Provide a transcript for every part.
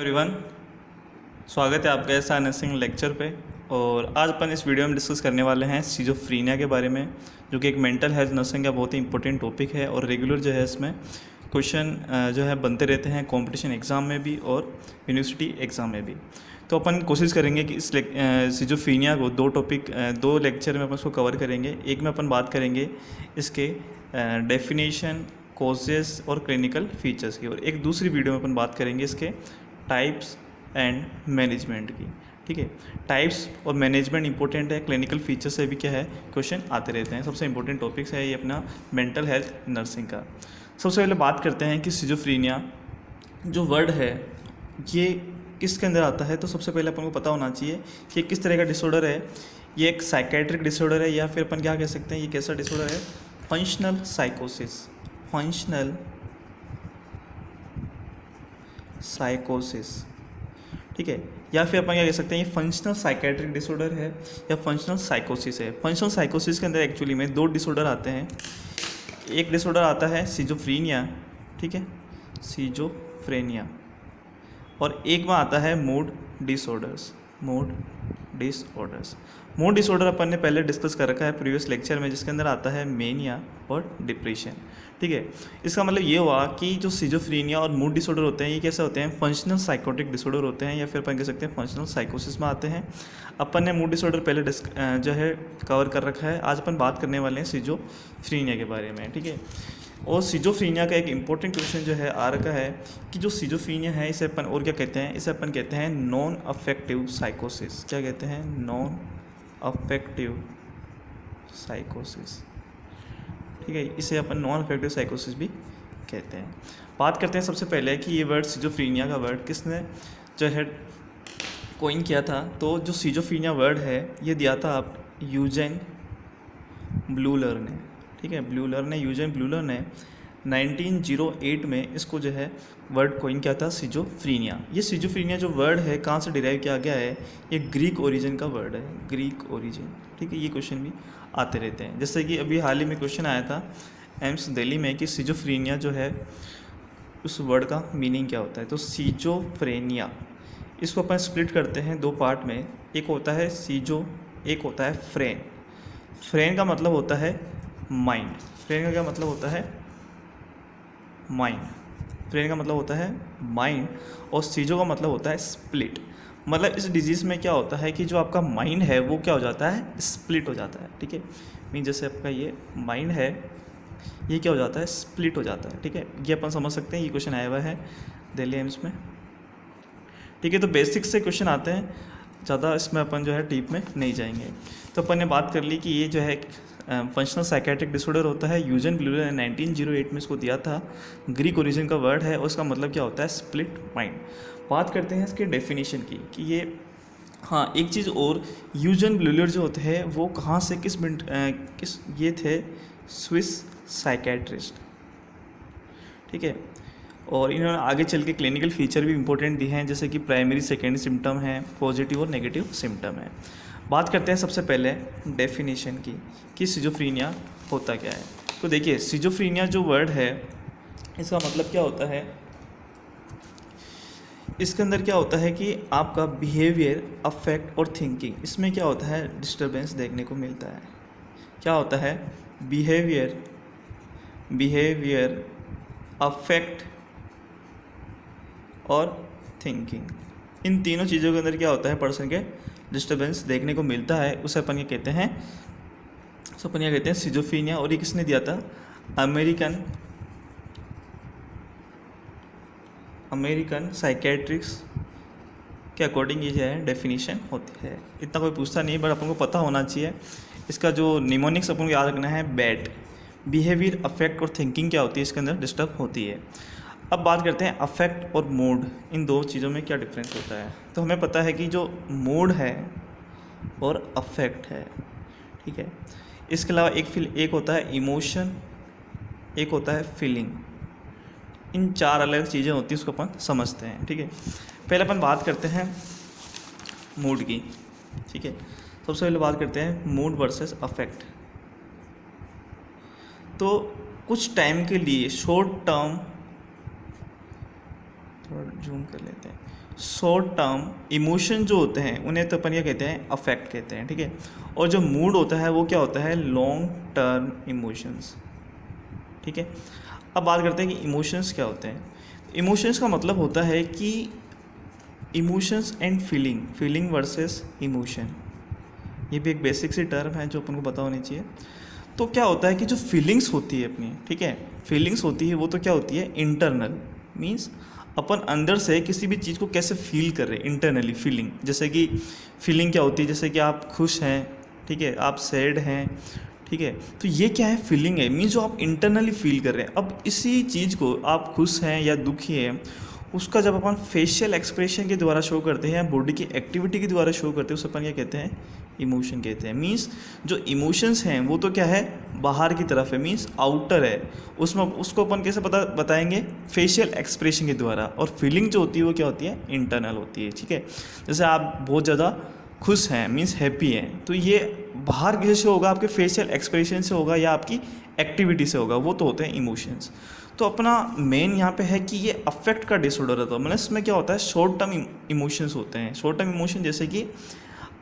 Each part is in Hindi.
एवरीवन, स्वागत है आपका एस आर नर्सिंग लेक्चर पे। और आज अपन इस वीडियो में डिस्कस करने वाले हैं सिजोफ्रीनिया के बारे में, जो कि एक मेंटल हेल्थ नर्सिंग का बहुत ही इंपॉर्टेंट टॉपिक है। और रेगुलर जो है इसमें क्वेश्चन जो है बनते रहते हैं कंपटीशन एग्ज़ाम में भी और यूनिवर्सिटी एग्ज़ाम में भी। तो अपन कोशिश करेंगे कि इस सिजोफ्रीनिया को दो लेक्चर में अपन उसको कवर करेंगे। एक में अपन बात करेंगे इसके डेफिनेशन, कॉजेस और क्लिनिकल फीचर्स की, और एक दूसरी वीडियो में अपन बात करेंगे इसके टाइप्स एंड मैनेजमेंट की। ठीक है, टाइप्स और मैनेजमेंट इंपॉर्टेंट है, क्लिनिकल फीचर से भी क्या है क्वेश्चन आते रहते हैं। सबसे इंपॉर्टेंट टॉपिक्स है ये अपना मेंटल हेल्थ नर्सिंग का। सबसे पहले बात करते हैं कि सिजोफ्रीनिया जो वर्ड है ये किसके अंदर आता है। तो सबसे पहले अपन को पता होना चाहिए कि ये किस तरह का डिसऑर्डर है। ये एक साइकेट्रिक डिसऑर्डर है, या फिर अपन क्या कह सकते हैं, ये कैसा डिसऑर्डर है, फंक्शनल साइकोसिस। फंक्शनल साइकोसिस, ठीक है, या फिर अपन क्या कह सकते हैं ये फंक्शनल साइकेट्रिक डिसऑर्डर है या फंक्शनल साइकोसिस है। फंक्शनल साइकोसिस के अंदर एक्चुअली में दो डिसऑर्डर आते हैं। एक डिसऑर्डर आता है सिजोफ्रीनिया, ठीक है, सिजोफ्रेनिया, और एक में आता है मूड डिसऑर्डर्स। मूड डिसऑर्डर अपन ने पहले डिस्कस कर रखा है प्रीवियस लेक्चर में, जिसके अंदर आता है मेनिया और डिप्रेशन। ठीक है, इसका मतलब ये हुआ कि जो सिजोफ्रीनिया और मूड डिसऑर्डर होते हैं ये कैसे होते हैं, फंक्शनल साइकोटिक डिसऑर्डर होते हैं, या फिर अपन कह सकते हैं फंक्शनल साइकोसिस में आते हैं। अपन ने मूड डिसऑर्डर पहले जो है कवर कर रखा है। आज अपन बात करने वाले हैं सिजोफ्रीनिया के बारे में। ठीक है, और सिजोफ्रीनिया का एक इम्पोर्टेंट क्वेश्चन जो है आ रखा है कि जो सिजोफ्रीनिया है इसे अपन और क्या कहते हैं, इसे अपन कहते हैं नॉन अफेक्टिव साइकोसिस। क्या कहते हैं, नॉन अफेक्टिव साइकोसिस। ठीक है, इसे अपन नॉन अफेक्टिव साइकोसिस भी कहते हैं। बात करते हैं सबसे पहले कि ये वर्ड सिजोफ्रीनिया का वर्ड किसने जो है कोइन किया था। तो जो सिजोफ्रीनिया वर्ड है ये दिया था आप यूजेन ब्लूलर ने। ठीक है, यूजेन ब्लूलर ने 1908 में इसको जो है वर्ड कोइन किया था सिजोफ्रीनिया। ये सिजोफ्रीनिया जो वर्ड है कहाँ से डिराइव किया गया है, ये ग्रीक ओरिजिन का वर्ड है, ग्रीक ओरिजिन। ठीक है, ये क्वेश्चन भी आते रहते हैं। जैसे कि अभी हाल ही में क्वेश्चन आया था एम्स दिल्ली में कि सिजोफ्रीनिया जो है उस वर्ड का मीनिंग क्या होता है। तो सिजोफ्रेनिया इसको अपन स्प्लिट करते हैं दो पार्ट में। एक होता है सिजो, एक होता है फ्रेन। फ्रेन का मतलब होता है माइंड। फ्रेन का क्या मतलब होता है, माइंड। फ्रेन का मतलब होता है माइंड, और सीजो का मतलब होता है स्प्लिट। मतलब इस डिजीज़ में क्या होता है कि जो आपका माइंड है वो क्या हो जाता है, स्प्लिट हो जाता है। ठीक है, मीन जैसे आपका ये माइंड है ये क्या हो जाता है, स्प्लिट हो जाता है। ठीक है, ये अपन समझ सकते हैं, ये क्वेश्चन आया हुआ है दिल्ली एम्स में। ठीक है, तो बेसिक्स से क्वेश्चन आते हैं, ज़्यादा इसमें अपन जो है डीप में नहीं जाएंगे। तो अपन ने बात कर ली कि ये जो है फंक्शनल साइकेट्रिक डिसऑर्डर होता है। यूजेन ब्लूलर ने 1908 में इसको दिया था, ग्रीक ओरिजिन का वर्ड है, और इसका मतलब क्या होता है, स्प्लिट माइंड। बात करते हैं इसके डेफिनेशन की कि ये, हाँ एक चीज़ और, यूजेन ब्लूलर जो होते हैं वो कहाँ से किस ये थे, स्विस साइकेट्रिस्ट। ठीक है, और इन्होंने आगे चल के क्लिनिकल फीचर भी इंपॉर्टेंट दिए हैं, जैसे कि प्राइमरी सेकेंडरी सिम्टम है, पॉजिटिव और नेगेटिव सिम्टम है। बात करते हैं सबसे पहले डेफिनेशन की कि सिजोफ्रीनिया होता क्या है। तो देखिए, सिजोफ्रीनिया जो वर्ड है इसका मतलब क्या होता है, इसके अंदर क्या होता है कि आपका बिहेवियर, अफेक्ट और थिंकिंग, इसमें क्या होता है, डिस्टर्बेंस देखने को मिलता है। क्या होता है, बिहेवियर, अफेक्ट और थिंकिंग, इन तीनों चीज़ों के अंदर क्या होता है, पर्सन के डिस्टर्बेंस देखने को मिलता है। उसे अपन ये कहते हैं, सिजोफ्रीनिया। और ये किसने दिया था, अमेरिकन साइकेट्रिक्स के अकॉर्डिंग ये जो है डेफिनेशन होती है। इतना कोई पूछता नहीं, बट अपन को पता होना चाहिए। इसका जो निमोनिक्स अपन को याद रखना है, बैट, बिहेवियर, अफेक्ट और थिंकिंग क्या होती है, इसके अंदर डिस्टर्ब होती है। अब बात करते हैं अफेक्ट और मूड, इन दो चीज़ों में क्या डिफरेंस होता है। तो हमें पता है कि जो मूड है और अफेक्ट है, ठीक है, इसके अलावा एक होता है इमोशन, एक होता है फीलिंग। इन चार अलग चीज़ें होती हैं, उसको अपन समझते हैं। ठीक है, पहले अपन बात करते हैं मूड की। ठीक है, सबसे पहले बात करते हैं मूड वर्सेस अफेक्ट। तो कुछ टाइम के लिए, शॉर्ट टर्म, थोड़ा जूम कर लेते हैं, शॉर्ट टर्म इमोशन जो होते हैं उन्हें तो अपन क्या कहते हैं, अफेक्ट कहते हैं, ठीक है। और जो मूड होता है वो क्या होता है, लॉन्ग टर्म इमोशंस, ठीक है। अब बात करते हैं कि इमोशंस क्या होते हैं। इमोशंस का मतलब होता है कि emotions and feeling, feeling versus emotion, ये भी एक बेसिक सी टर्म है जो अपन को पता होनी चाहिए। तो क्या होता है कि जो फीलिंग्स होती है अपनी, ठीक है, फीलिंग्स होती है वो तो क्या होती है, इंटरनल, मीन्स अपन अंदर से किसी भी चीज़ को कैसे फील कर रहे हैं, इंटरनली फीलिंग। जैसे कि फीलिंग क्या होती है, जैसे कि आप खुश हैं, ठीक है, आप सैड हैं, ठीक है, तो ये क्या है, फीलिंग है, मीन्स जो आप इंटरनली फील कर रहे हैं। अब इसी चीज़ को आप खुश हैं या दुखी हैं, उसका जब अपन फेशियल एक्सप्रेशन के द्वारा शो करते हैं या बॉडी की एक्टिविटी के द्वारा शो करते हैं, उसे अपन क्या कहते हैं, इमोशन कहते हैं। मीन्स जो इमोशंस हैं वो तो क्या है, बाहर की तरफ है, मीन्स आउटर है, उसमें उसको अपन कैसे बताएंगे, फेशियल एक्सप्रेशन के द्वारा। और फीलिंग जो होती है वो क्या होती है, इंटरनल होती है, ठीक है। जैसे आप बहुत ज़्यादा खुश हैं, मीन्स हैप्पी हैं, तो ये बाहर किसी से होगा, आपके फेशियल एक्सप्रेशन से होगा या आपकी एक्टिविटी से होगा, वो तो होते हैं इमोशंस। तो अपना मेन यहाँ पे है कि ये अफेक्ट का डिसऑर्डर होता है, मतलब इसमें क्या होता है, शॉर्ट टर्म इमोशंस होते हैं। शॉर्ट टर्म इमोशन जैसे कि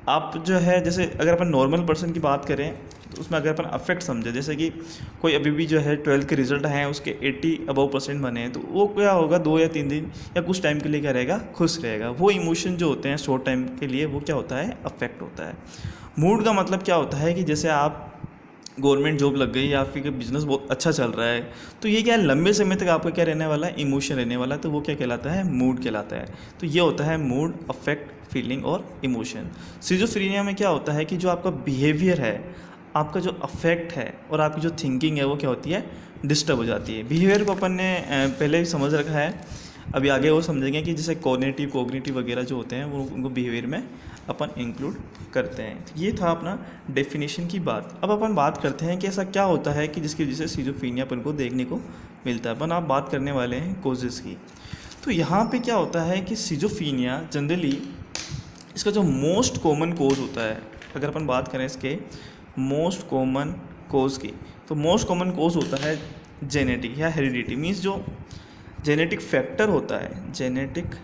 आप जो है, जैसे अगर अपन नॉर्मल पर्सन की बात करें तो उसमें अगर अपन अफेक्ट समझे, जैसे कि कोई अभी भी जो है 12th के रिजल्ट हैं, उसके 80% बने हैं, तो वो क्या होगा, 2 या 3 दिन या कुछ टाइम के लिए क्या रहेगा, खुश रहेगा। वो इमोशन जो होते हैं शॉर्ट टाइम के लिए, वो क्या होता है, अफेक्ट होता है। मूड का मतलब क्या होता है कि जैसे आप गवर्नमेंट जॉब लग गई या फिर बिजनेस बहुत अच्छा चल रहा है, तो ये क्या है, लंबे समय तक आपका क्या रहने वाला है, इमोशन रहने वाला है, तो वो क्या कहलाता है, मूड कहलाता है। तो ये होता है मूड, अफेक्ट, फीलिंग और इमोशन। सिजोफ्रेनिया में क्या होता है कि जो आपका बिहेवियर है, आपका जो अफेक्ट है और आपकी जो थिंकिंग है वो क्या होती है, डिस्टर्ब हो जाती है। बिहेवियर को अपन ने पहले ही समझ रखा है, अभी आगे वो समझेंगे कि जैसे कोग्निटिव वगैरह जो होते हैं वो उनको बिहेवियर में अपन इंक्लूड करते हैं। ये था अपना डेफिनेशन की बात। अब अपन बात करते हैं कि ऐसा क्या होता है कि जिसकी वजह से सिजोफ्रेनिया अपन को देखने को मिलता है। अपन आप बात करने वाले हैं कोजेस की। तो यहाँ पे क्या होता है कि सिजोफ्रेनिया जनरली इसका जो मोस्ट कॉमन कोज होता है, अगर अपन बात करें इसके मोस्ट कॉमन कोज की, तो मोस्ट कॉमन कोज होता है जेनेटिक या हेरिडिटी, मीन्स जो जेनेटिक फैक्टर होता है, जेनेटिक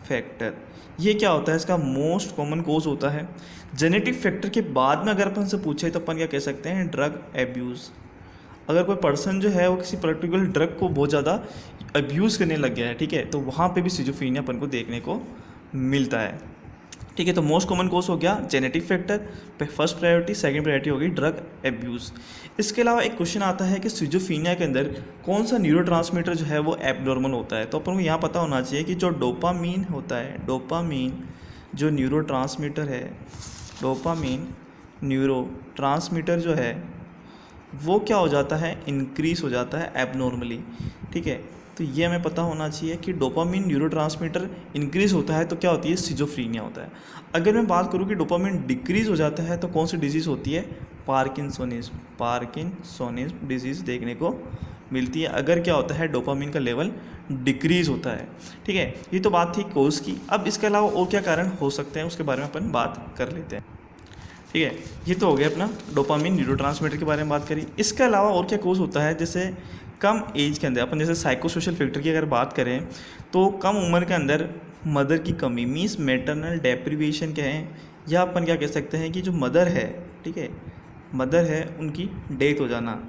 फैक्टर, ये क्या होता है, इसका मोस्ट कॉमन कोज होता है। जेनेटिक फैक्टर के बाद में अगर अपन से पूछे तो अपन क्या कह सकते हैं, ड्रग एब्यूज़। अगर कोई पर्सन जो है वो किसी पर्टिकुलर ड्रग को बहुत ज़्यादा अब्यूज़ करने लग गया है, ठीक है, तो वहाँ पे भी सिजोफ्रेनिया अपन को देखने को मिलता है, ठीक है। तो मोस्ट कॉमन कोज हो गया genetic factor, first priority, second priority होगी ड्रग एब्यूज़। इसके अलावा एक क्वेश्चन आता है कि सिजोफ्रेनिया के अंदर कौन सा न्यूरोट्रांसमीटर जो है वो एबनॉर्मल होता है। तो अपन को यहाँ पता होना चाहिए कि जो डोपामीन होता है, डोपामीन जो न्यूरोट्रांसमीटर है, डोपामीन न्यूरोट्रांसमीटर जो है वो क्या हो जाता है, इंक्रीज हो जाता है एबनॉर्मली, ठीक है। तो ये हमें पता होना चाहिए कि डोपामिन न्यूरोट्रांसमीटर इंक्रीज होता है तो क्या होती है, सिजोफ्रेनिया होता है। अगर मैं बात करूँ कि डोपामिन डिक्रीज हो जाता है तो कौन सी डिजीज़ होती है, पार्किंसोनिज्म, पार्किंसोनिज्म डिजीज़ देखने को मिलती है अगर क्या होता है, डोपामिन का लेवल डिक्रीज होता है, ठीक है। ये तो बात थी कोज की। अब इसके अलावा और क्या कारण हो सकते हैं उसके बारे में अपन बात कर लेते हैं, ठीक है। ये तो हो गया अपना डोपामिन न्यूरोट्रांसमीटर के बारे में बात करी। इसके अलावा और क्या कोज होता है, जैसे कम एज के अंदर अपन जैसे साइकोसोशल फैक्टर की अगर बात करें तो कम उम्र के अंदर मदर की कमी, मीन्स मैटरनल डेप्रिवेशन कहें, या अपन क्या कह सकते हैं कि जो मदर है, ठीक है, मदर है उनकी डेथ हो जाना।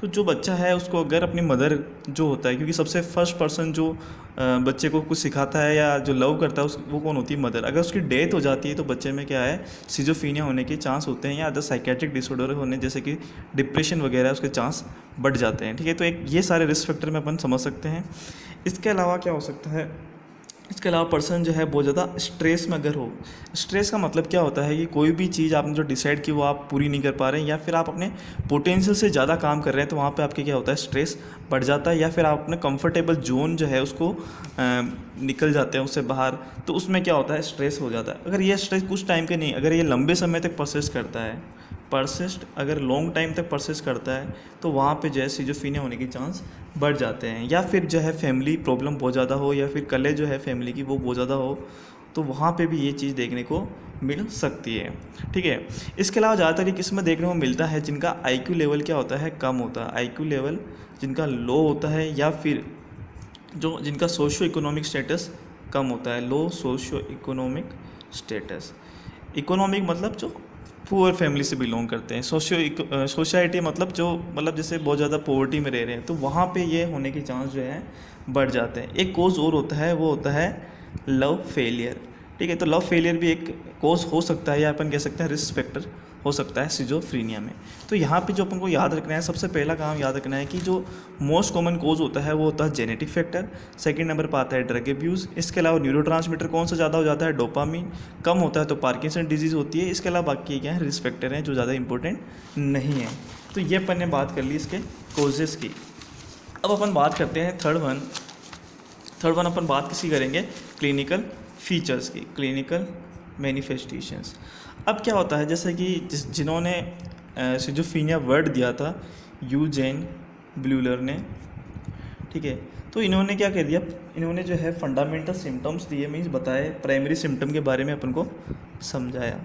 तो जो बच्चा है उसको अगर अपनी मदर जो होता है, क्योंकि सबसे फर्स्ट पर्सन जो बच्चे को कुछ सिखाता है या जो लव करता है वो कौन होती है, मदर। अगर उसकी डेथ हो जाती है तो बच्चे में क्या है, सिजोफ्रेनिया होने के चांस होते हैं या अदर साइकेट्रिक डिसऑर्डर होने जैसे कि डिप्रेशन वगैरह उसके चांस बढ़ जाते हैं, ठीक है। तो एक ये सारे रिस्क फैक्टर में अपन समझ सकते हैं। इसके अलावा क्या हो सकता है, इसके अलावा पर्सन जो है बहुत ज़्यादा स्ट्रेस में अगर हो, स्ट्रेस का मतलब क्या होता है कि कोई भी चीज़ आपने जो डिसाइड की वो आप पूरी नहीं कर पा रहे हैं या फिर आप अपने पोटेंशियल से ज़्यादा काम कर रहे हैं, तो वहाँ पे आपके क्या होता है, स्ट्रेस बढ़ जाता है, या फिर आप अपने कंफर्टेबल जोन जो है उसको निकल जाते हैं उससे बाहर, तो उसमें क्या होता है, स्ट्रेस हो जाता है। अगर ये स्ट्रेस कुछ टाइम के नहीं, अगर ये लंबे समय तक परसिस्ट करता है, अगर लॉन्ग टाइम तक परसिस्ट करता है तो वहाँ पे जो है सिजोफ्रेनिया होने के चांस बढ़ जाते हैं। या फिर जो है फैमिली प्रॉब्लम बहुत ज़्यादा हो या फिर कले जो है फैमिली की वो बहुत ज़्यादा हो, तो वहाँ पे भी ये चीज़ देखने को मिल सकती है, ठीक है। इसके अलावा ज़्यादातर ये किस में देखने को मिलता है, जिनका IQ लेवल क्या होता है, कम होता है, IQ लेवल जिनका लो होता है, या फिर जो जिनका सोशो इकोनॉमिक स्टेटस कम होता है। लो सोशियो इकोनॉमिक स्टेटस, इकोनॉमिक मतलब जो पुअर फैमिली से बिलोंग करते हैं, सोसाइटी मतलब जो मतलब जैसे बहुत ज़्यादा पॉवर्टी में रह रहे हैं, तो वहाँ पे ये होने के चांस जो है बढ़ जाते हैं। एक कोज और होता है, वो होता है लव फेलियर। ठीक है, तो लव फेलियर भी एक कोज हो सकता है, या अपन कह सकते हैं रिस्क फैक्टर हो सकता है सिजोफ्रीनिया में। तो यहाँ पे जो अपन को याद रखना है, सबसे पहला काम याद रखना है कि जो मोस्ट कॉमन कोज होता है वो होता है जेनेटिक फैक्टर। सेकंड नंबर पर आता है ड्रग एब्यूज़। इसके अलावा न्यूरोट्रांसमीटर कौन सा ज़्यादा हो जाता है, डोपामिन। कम होता है तो पार्किंसन डिजीज़ होती है। इसके अलावा बाकी क्या है, रिस्क फैक्टर हैं जो ज़्यादा इंपॉर्टेंट नहीं है। तो ये अपन ने बात कर ली इसके कोजेस की। अब अपन बात करते हैं थर्ड वन अपन बात किसी करेंगे, क्लिनिकल फीचर्स की, क्लिनिकल मैनिफेस्टेशंस। अब क्या होता है, जैसे कि जिन्होंने सिजोफ्रीनिया वर्ड दिया था यूजेन ब्लूलर ने, ठीक है, तो इन्होंने क्या कह दिया, इन्होंने जो है फंडामेंटल सिम्टम्स दिए, मीन्स बताए, प्राइमरी सिम्टम के बारे में अपन को समझाया।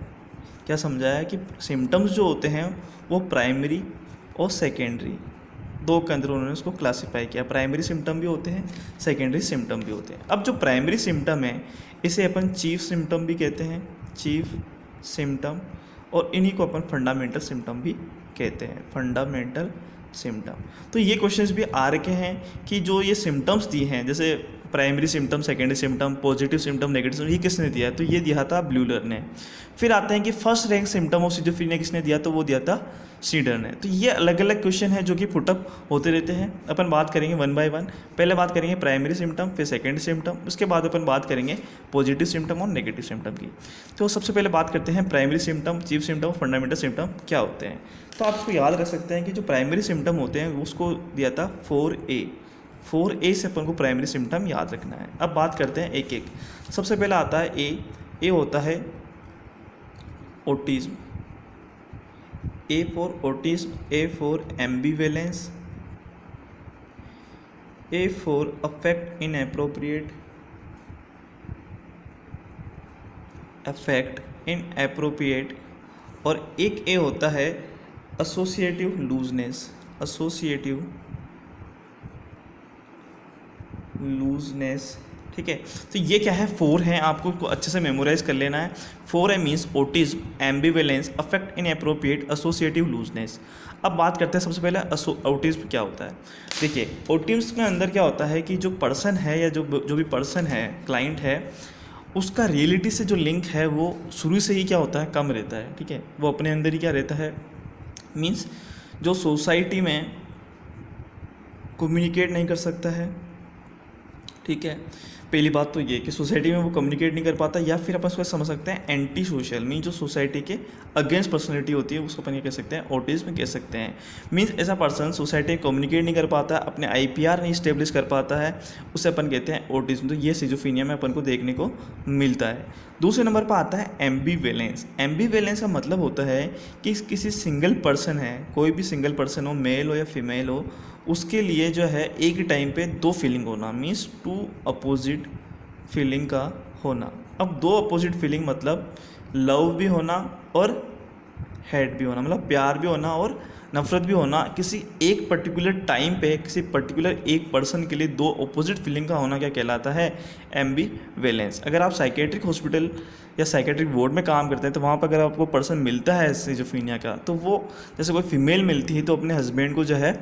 क्या समझाया कि सिम्टम्स जो होते हैं वो प्राइमरी और सेकेंडरी दो के अंदर उन्होंने उसको क्लासिफाई किया। प्राइमरी सिम्टम भी होते हैं, सेकेंडरी सिम्टम भी होते हैं। अब जो प्राइमरी सिम्टम है इसे अपन चीफ सिम्टम भी कहते हैं, चीफ सिम्टम, और इन्हीं को अपन फंडामेंटल सिम्टम भी कहते हैं, फंडामेंटल सिम्टम। तो ये क्वेश्चंस भी आ रखे हैं कि जो ये सिम्टम्स दिए हैं, जैसे primary symptom, secondary symptom, positive symptom, negative symptom, ये किसने दिया है, तो ये दिया था ब्लूलर ने। फिर आते हैं कि first rank symptom of schizophrenia किसने दिया, तो वो दिया था सीडर ने। तो ये अलग अलग क्वेश्चन है जो कि पुटअप होते रहते हैं। अपन बात करेंगे वन बाय वन। पहले बात करेंगे प्राइमरी सिम्टम, फिर सेकेंडरी सिम्टम, उसके बाद अपन बात करेंगे पॉजिटिव सिम्टम और नेगेटिव सिम्टम की। तो सबसे पहले बात करते हैं primary symptom, chief symptom, fundamental symptom क्या होते हैं। तो आप इसको याद रख सकते हैं कि जो प्राइमरी सिम्टम होते हैं उसको दिया था 4A से अपन को प्राइमरी सिम्टम याद रखना है। अब बात करते हैं एक एक। सबसे पहला आता है ए होता है autism, A for autism, A for ambivalence, A for affect inappropriate, और एक ए होता है एसोसिएटिव लूजनेस। ठीक है, तो ये क्या है, 4 हैं, आपको अच्छे से मेमोराइज कर लेना है। 4A means autism, ambivalence, affect inappropriate, associative looseness. अब बात करते हैं सबसे पहले ऑटिज्म क्या होता है। देखिए, ऑटिज्म के अंदर क्या होता है कि जो पर्सन है या जो भी पर्सन है, क्लाइंट है, उसका रियलिटी से जो लिंक है वो शुरू से ही क्या होता है, कम रहता है। ठीक है, वो अपने अंदर ही क्या रहता है, मीन्स जो सोसाइटी में कम्युनिकेट नहीं कर सकता है। ठीक है, पहली बात तो ये कि सोसाइटी में वो कम्युनिकेट नहीं कर पाता, या फिर अपन उसको समझ सकते हैं एंटी सोशल, मीन जो सोसाइटी के अगेंस्ट पर्सनैलिटी होती है उसको अपन ये कह सकते हैं ऑटिज्म कह सकते हैं। मीन्स ऐसा पर्सन सोसाइटी में कम्युनिकेट नहीं कर पाता, अपने IPR नहीं स्टेब्लिश कर पाता है, उसे अपन कहते हैं ऑटिज्म। तो ये सिजोफ्रेनिया में अपन को देखने को मिलता है। दूसरे नंबर पर आता है एम्बिवेलेंस। एम्बिवेलेंस का मतलब होता है कि किसी सिंगल पर्सन है, कोई भी सिंगल पर्सन हो, मेल हो या फीमेल हो, उसके लिए जो है एक टाइम पे 2 फीलिंग होना, मीन्स 2 अपोजिट फीलिंग का होना। अब 2 अपोजिट फीलिंग मतलब लव भी होना और हेट भी होना, मतलब प्यार भी होना और नफरत भी होना। किसी एक पर्टिकुलर टाइम पे किसी पर्टिकुलर एक पर्सन के लिए 2 अपोजिट फीलिंग का होना क्या कहलाता है, एम्बिवेलेंस। अगर आप साइकेट्रिक हॉस्पिटल या साइकेट्रिक वार्ड में काम करते हैं तो वहाँ पर अगर आपको पर्सन मिलता है सिजोफ्रेनिया का, तो वो जैसे कोई फीमेल मिलती है तो अपने हस्बैंड को जो है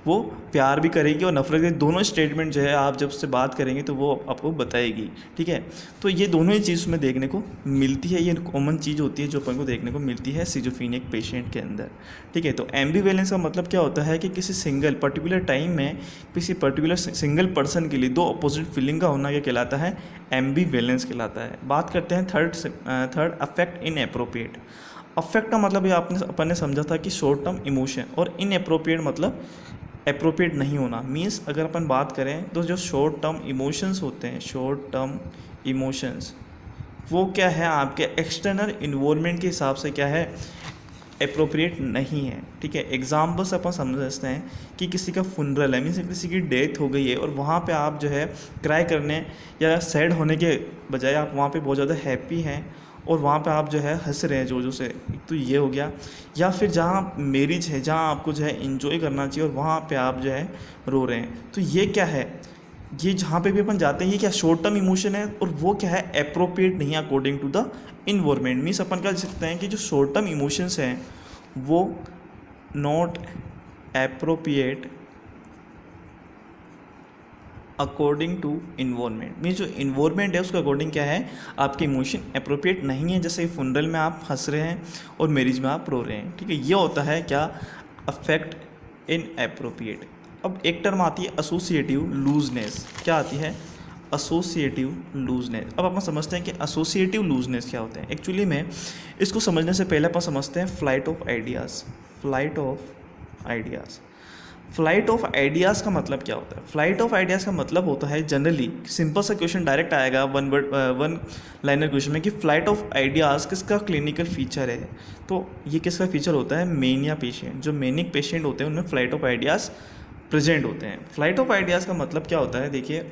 वो प्यार भी करेगी और नफरत करेगी। दोनों स्टेटमेंट जो है आप जब उससे बात करेंगे तो वो आपको बताएगी। ठीक है, तो ये दोनों ही चीज़ में देखने को मिलती है, ये कॉमन चीज़ होती है जो अपन को देखने को मिलती है सिजोफ्रेनिया पेशेंट के अंदर। ठीक है, तो एम्बिवेलेंस का मतलब क्या होता है कि किसी सिंगल पर्टिकुलर टाइम में किसी पर्टिकुलर सिंगल पर्सन के लिए 2 अपोजिट फीलिंग का होना क्या कहलाता है, एम्बिवेलेंस कहलाता है। बात करते हैं थर्ड अफेक्ट इनएप्रोप्रिएट। अफेक्ट का मतलब ये अपन ने समझा था कि शॉर्ट टर्म इमोशन, और इनएप्रोप्रिएट मतलब अप्रोप्रिएट नहीं होना। मीन्स अगर अपन बात करें तो जो शॉर्ट टर्म इमोशंस होते हैं, शॉर्ट टर्म इमोशंस वो क्या है, आपके एक्सटर्नल इन्वॉल्वमेंट के हिसाब से क्या है, अप्रोप्रिएट नहीं है। ठीक है, एग्जाम्पल से अपन समझ सकते हैं कि किसी का फुनरल है, मीन्स किसी की डेथ हो गई है और वहाँ पे आप जो है क्राई करने या सैड होने के बजाय आप वहाँ पे बहुत ज़्यादा हैप्पी हैं और वहाँ पे आप जो है हंस रहे हैं जोर जोर से, तो ये हो गया। या फिर जहाँ मैरिज है, जहाँ आपको जो है इंजॉय करना चाहिए और वहाँ पे आप जो है रो रहे हैं, तो ये क्या है, ये जहाँ पे भी अपन जाते हैं ये क्या शॉर्ट टर्म इमोशन है और वो क्या है अप्रोप्रिएट नहीं है according to the environment. Means अपन क्या सकते हैं कि जो शॉर्ट टर्म इमोशंस हैं वो not appropriate according to environment. Means जो इन्वायरमेंट है उसके अकॉर्डिंग क्या है आपके इमोशन अप्रोप्रिएट नहीं है। जैसे फनरल में आप हंस रहे हैं और मैरिज में आप रो रहे हैं, ठीक है, ये होता है क्या अफेक्ट इन अप्रोप्रिएट। अब एक टर्म आती है एसोसिएटिव लूजनेस। क्या आती है? Associative looseness. अब अपन समझते हैं कि एसोसिएटिव लूजनेस क्या होते हैं। एक्चुअली में इसको समझने से पहले अपन समझते हैं flight of ideas. Flight of ideas, flight of ideas का मतलब क्या होता है? फ्लाइट ऑफ आइडियाज़ का मतलब होता है जनरली, सिंपल सा क्वेश्चन डायरेक्ट आएगा वन लाइनर क्वेश्चन में कि फ्लाइट ऑफ आइडियाज़ किसका क्लिनिकल फीचर है। तो ये किसका फीचर होता है? Mania patient. जो मेनिक पेशेंट होते हैं उनमें फ्लाइट ऑफ आइडियाज़ प्रेजेंट होते हैं। फ्लाइट ऑफ आइडियाज़ का मतलब क्या होता है? देखिए